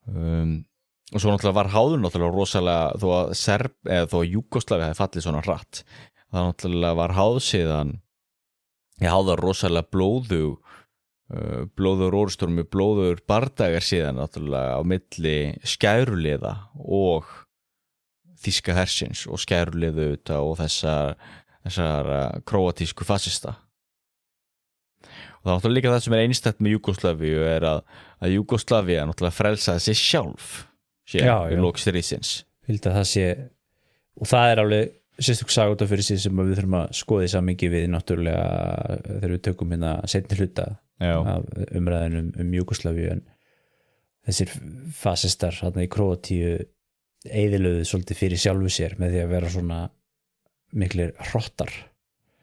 og svo náttúrulega var háður náttúrulega rosalega þó að Júgóslavi hefði fallið svona hratt það náttúrulega var háð síðan háðar rosalega blóður orðstormi blóður bardagar síðan náttúrulega á milli skæruliða og þýska hersins og skæruliðu og þessar króatísku fasista og það náttúrulega líka það sem einstakt með Júgóslavíu að Júgóslavía náttúrulega frelsaði sig sjálf í lok stríðsins Vildi að það sé og það er alveg sérstök saga út af fyrir sig sem við þurfum að skoða í samhengi við náttúrulega þegar við tökum hérna seinni hluta af umræðinu Júgóslavíu en þessir fasistar hérna í Króatíu eyðilögðu svolítið fyrir sjálfu sér með því að vera svona miklir hrottar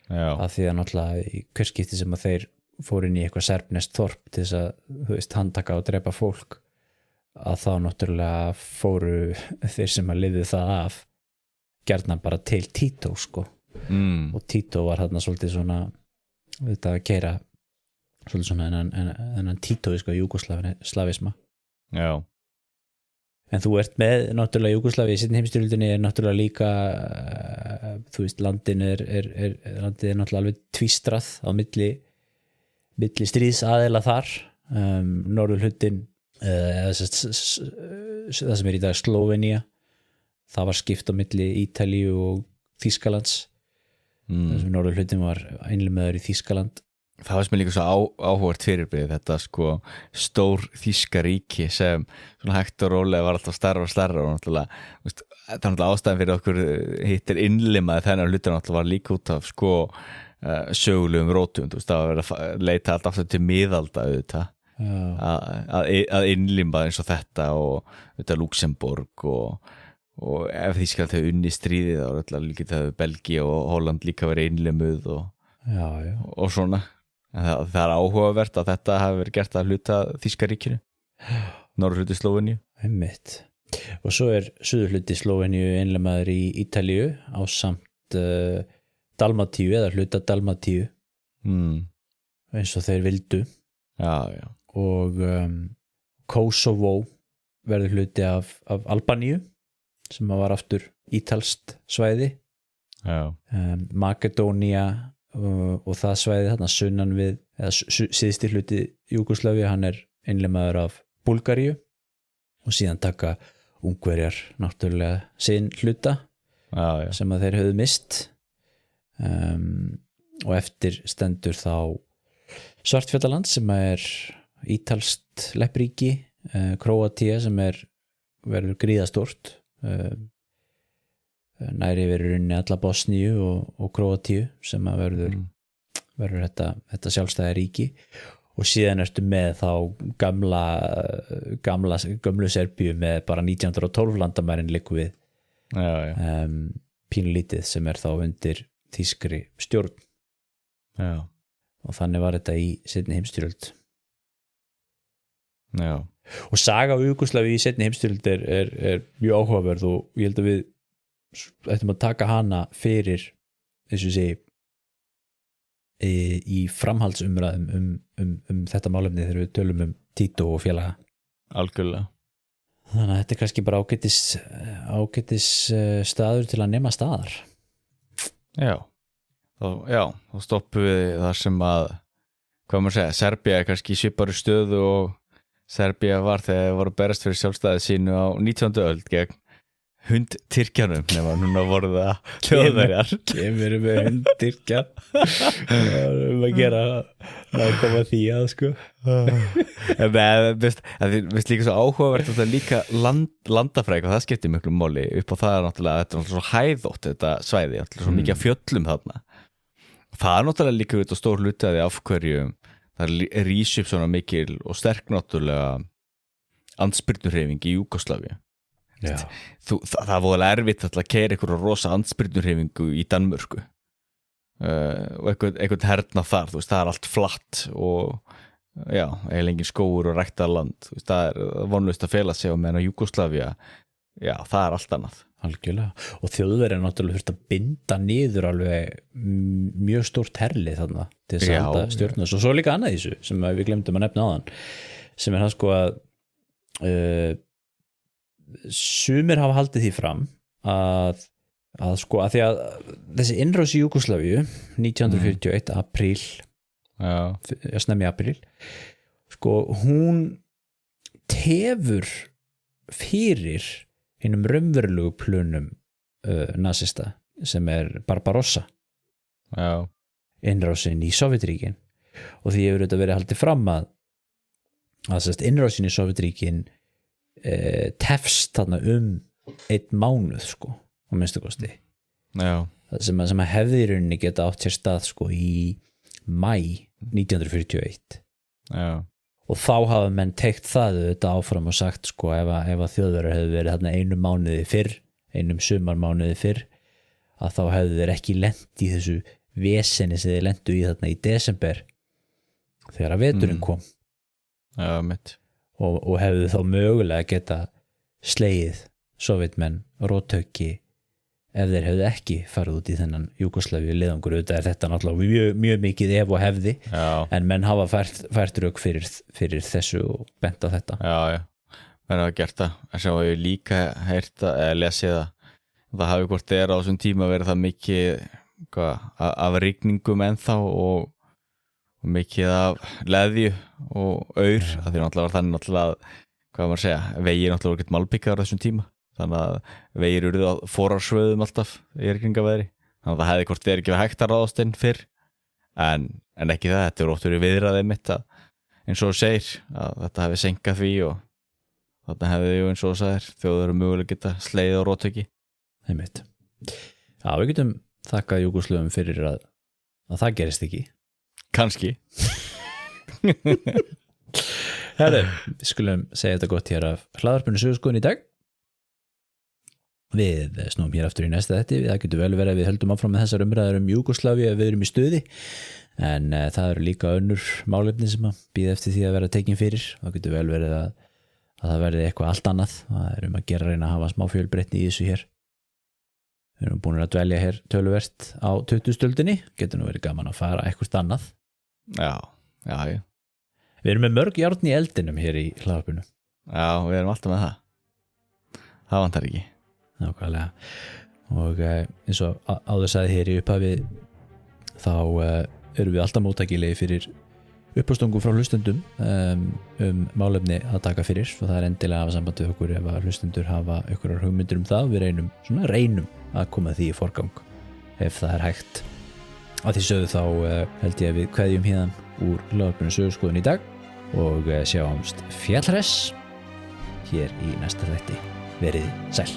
af því að náttúrulega í hverskipti sem að þeir fóru inn í eitthvað serbnest þorp til þess að handtaka og drepa fólk að þá náttúrulega fóru þeir sem að lifðu það af gjarnan bara til Tito sko og Tito var þarna svolítið svona þetta að keyra svolítið svona enn títóiska júgoslavisma en þú ert með náttúrulega Júgoslavi í seinni heimsstyrjöldinni er náttúrulega líka þú veist landið er náttúrulega alveg tvístrað á milli stríðsaðila þar norðurhlutin það sem er í dag Slóvenía það var skipt á milli Ítalíu og Þýskalands þessum norðurhlutin var einlimaður í Þýskaland Það var sem líka svo áhugavert fyrirbrigði þetta sko stór þýska ríki sem svona hægt og rólega var alltaf stærra og stærra og náttúrulega það er náttúrulega ástæðan fyrir okkur hittir innlimaði þennan hlutur náttúrulega var líka út af sko sögulegum rótum það var verið að leita allt aftur til miðalda að innlima eins og þetta og þetta Luxemburg og ef Þýskaland hefur unni stríðið þá er alltaf líka þegar Belgía og Holland líka verið innlimuð og svona en það er áhugavert að þetta hafi verið gert að hluta Þýska ríkinu norðurhluti Slóveníu einmitt og svo er suðurhluti Slóveníu einlimaður í Ítalíu ásamt Dalmatíu eða hluta Dalmatíu eins og þeir vildu og Kosovo verður hluti af Albaníu sem var aftur ítalskt svæði Makedónia og það svæði þarna sunnan við eða síðsti hluti Júgoslavíu hann er einlimaður af Búlgaríu og síðan taka Ungverjar náttúrulega sinn hluta sem að þeir höfðu mist og eftir stendur þá Svartfjallaland sem er ítalskt leppríki Króatía sem verður gríðastórt næri verður unni alla Bosníu og Króatíu sem að verður þetta sjálfstæða ríki og síðan ertu með þá gömlu Serbíu með bara 1912 landamærin liggur við pínulítið sem er þá undir þýskri stjórn og þannig var þetta í seinni heimsstyrjöld og saga á Júgoslavíu í seinni heimsstyrjöld er mjög áhugaverð og ég held að við ættum að taka hana fyrir eins og sé í framhaldsumræðum um þetta málefni þegar við tölum Tito og félaga algjörlega þannig að þetta er kannski bara ágætis staður til að nema staðar þá stoppum við þar sem að hvað maður segja, Serbía er kannski í svipaðri stöðu og Serbía var þegar þeir voru berast fyrir sjálfstæði sínu á 19. öld gegn hundtyrkjanum nema núna voru það Þjóðverjar kemur með hundtyrkjan að gera að koma því að sko en veist líka svo áhugavert þetta líka landafræk og það skiptir miklu máli upp á það náttúrulega þetta náttúrulega svo hæðótt þetta svæði náttúrulega svo mikið af fjöllum þarna það náttúrulega líka út á stór hlutaði af hverju það rís upp svona mikil og sterk náttúrulega andspyrnuhreyfing í Júgóslavíu það voru erfitt að keyra einhverja rosa andspyrnuhreyfingu í Danmörku og einhvern hernað þar þú veist, það allt flatt og eiginlega engin skógur og ræktað land þú veist, það vonlaust að fela sig á meðan Júgóslavía, það allt annað algjörlega, og Þjóðverjar náttúrulega þurft að binda niður alveg mjög stórt herlið þarna til þess að halda stjórn og svo líka annað í þessu sem við glemdum að nefna áðan sem það sko að sumir hafa haldið því fram að sko að því að þessi innrás í Júgóslavíu 1941 apríl snemmi apríl sko hún tefur fyrir hinum raunverulegu plönum nasista sem Barbarossa innrásin í Sovétríkin og því hefur þetta verið haldið fram að innrásin í Sovétríkin tefst þarna 1 mánuð sko á minnstu kosti sem að hefði í rauninni geta átt sér stað sko í maí 1941 og þá hafa menn teikt það þetta áfram og sagt sko ef að Þjóðverjar hefði verið þarna 1 mánuði fyrr einum sumarmánuði fyrr að þá hefði þeir ekki lent í þessu veseni sem þeir lentu í þarna í desember þegar að veturinn kom mitt og hefðu þá mögulega geta slegið sovjetmenn róttauki ef þeir hefðu ekki farið út í þennan Júgóslavíu leiðangur auðvitað er þetta náttúrulega mjög mikið ef og hefði en menn hafa fært rauk fyrir þessu og bent á þetta menn hafa gert það en sem hafa líka heyrt eða lesið það hafi hvort á þessum tíma verið það mikið af rigningum ennþá og mikið af leðju og aur að því náttúrulega var þannig náttúrulega hvað maður segja, vegir náttúrulega voru ekkert malbyggar á þessum tíma þannig að vegir urðu á forarsvöðum alltaf í rigningaveðri þannig að það hefði hvort ekki verið hægt að ráðast inn fyrr en ekki það, þetta er ótt verið viðraðið mitt að eins og þú segir að þetta hefði senkað því og þetta hefði eins og þú sagðir Þjóðverjar mögulega geta slegið á róttauki einmitt við getum þakkað Júgóslöfum fyrir að það gerist ekki kannski Herðu, við skulum segja þetta gott hér af hlaðvarpinu Söguskoðun í dag við snúum hér aftur í næsta þætti það getur vel verið að við höldum áfram með þessar umræður Júgóslavíu ef við erum í stuði en það eru líka önnur málefni sem að bíða eftir því að vera tekin fyrir það getur vel verið að það verði eitthvað allt annað það er að gera reyna að hafa smá fjölbreytni í þessu hér við erum búin að dvelja hér töluvert á 20-stöldinni getur nú verið gaman að fara eitthvað annað já Við erum með mörg járn í eldinum hér í hlaðvarpinu. Já, við erum alltaf með það. Það vantar ekki. Nákvæmlega. Og eins og áður sagði hér í upphafi þá erum við alltaf móttækilegi fyrir uppástungum frá hlustendum málefni að taka fyrir og það er endilega að hafa samband við okkur ef að hlustendur hafa einhverjar hugmyndir það. Við reynum að koma því í forgang ef það er hægt. Að því sögðu þá held ég að við kveðjum hérna úr hlaðvarpinu Söguskoðun í dag og sjáumst fjallhress hér í næsta þætti. Verið sæl.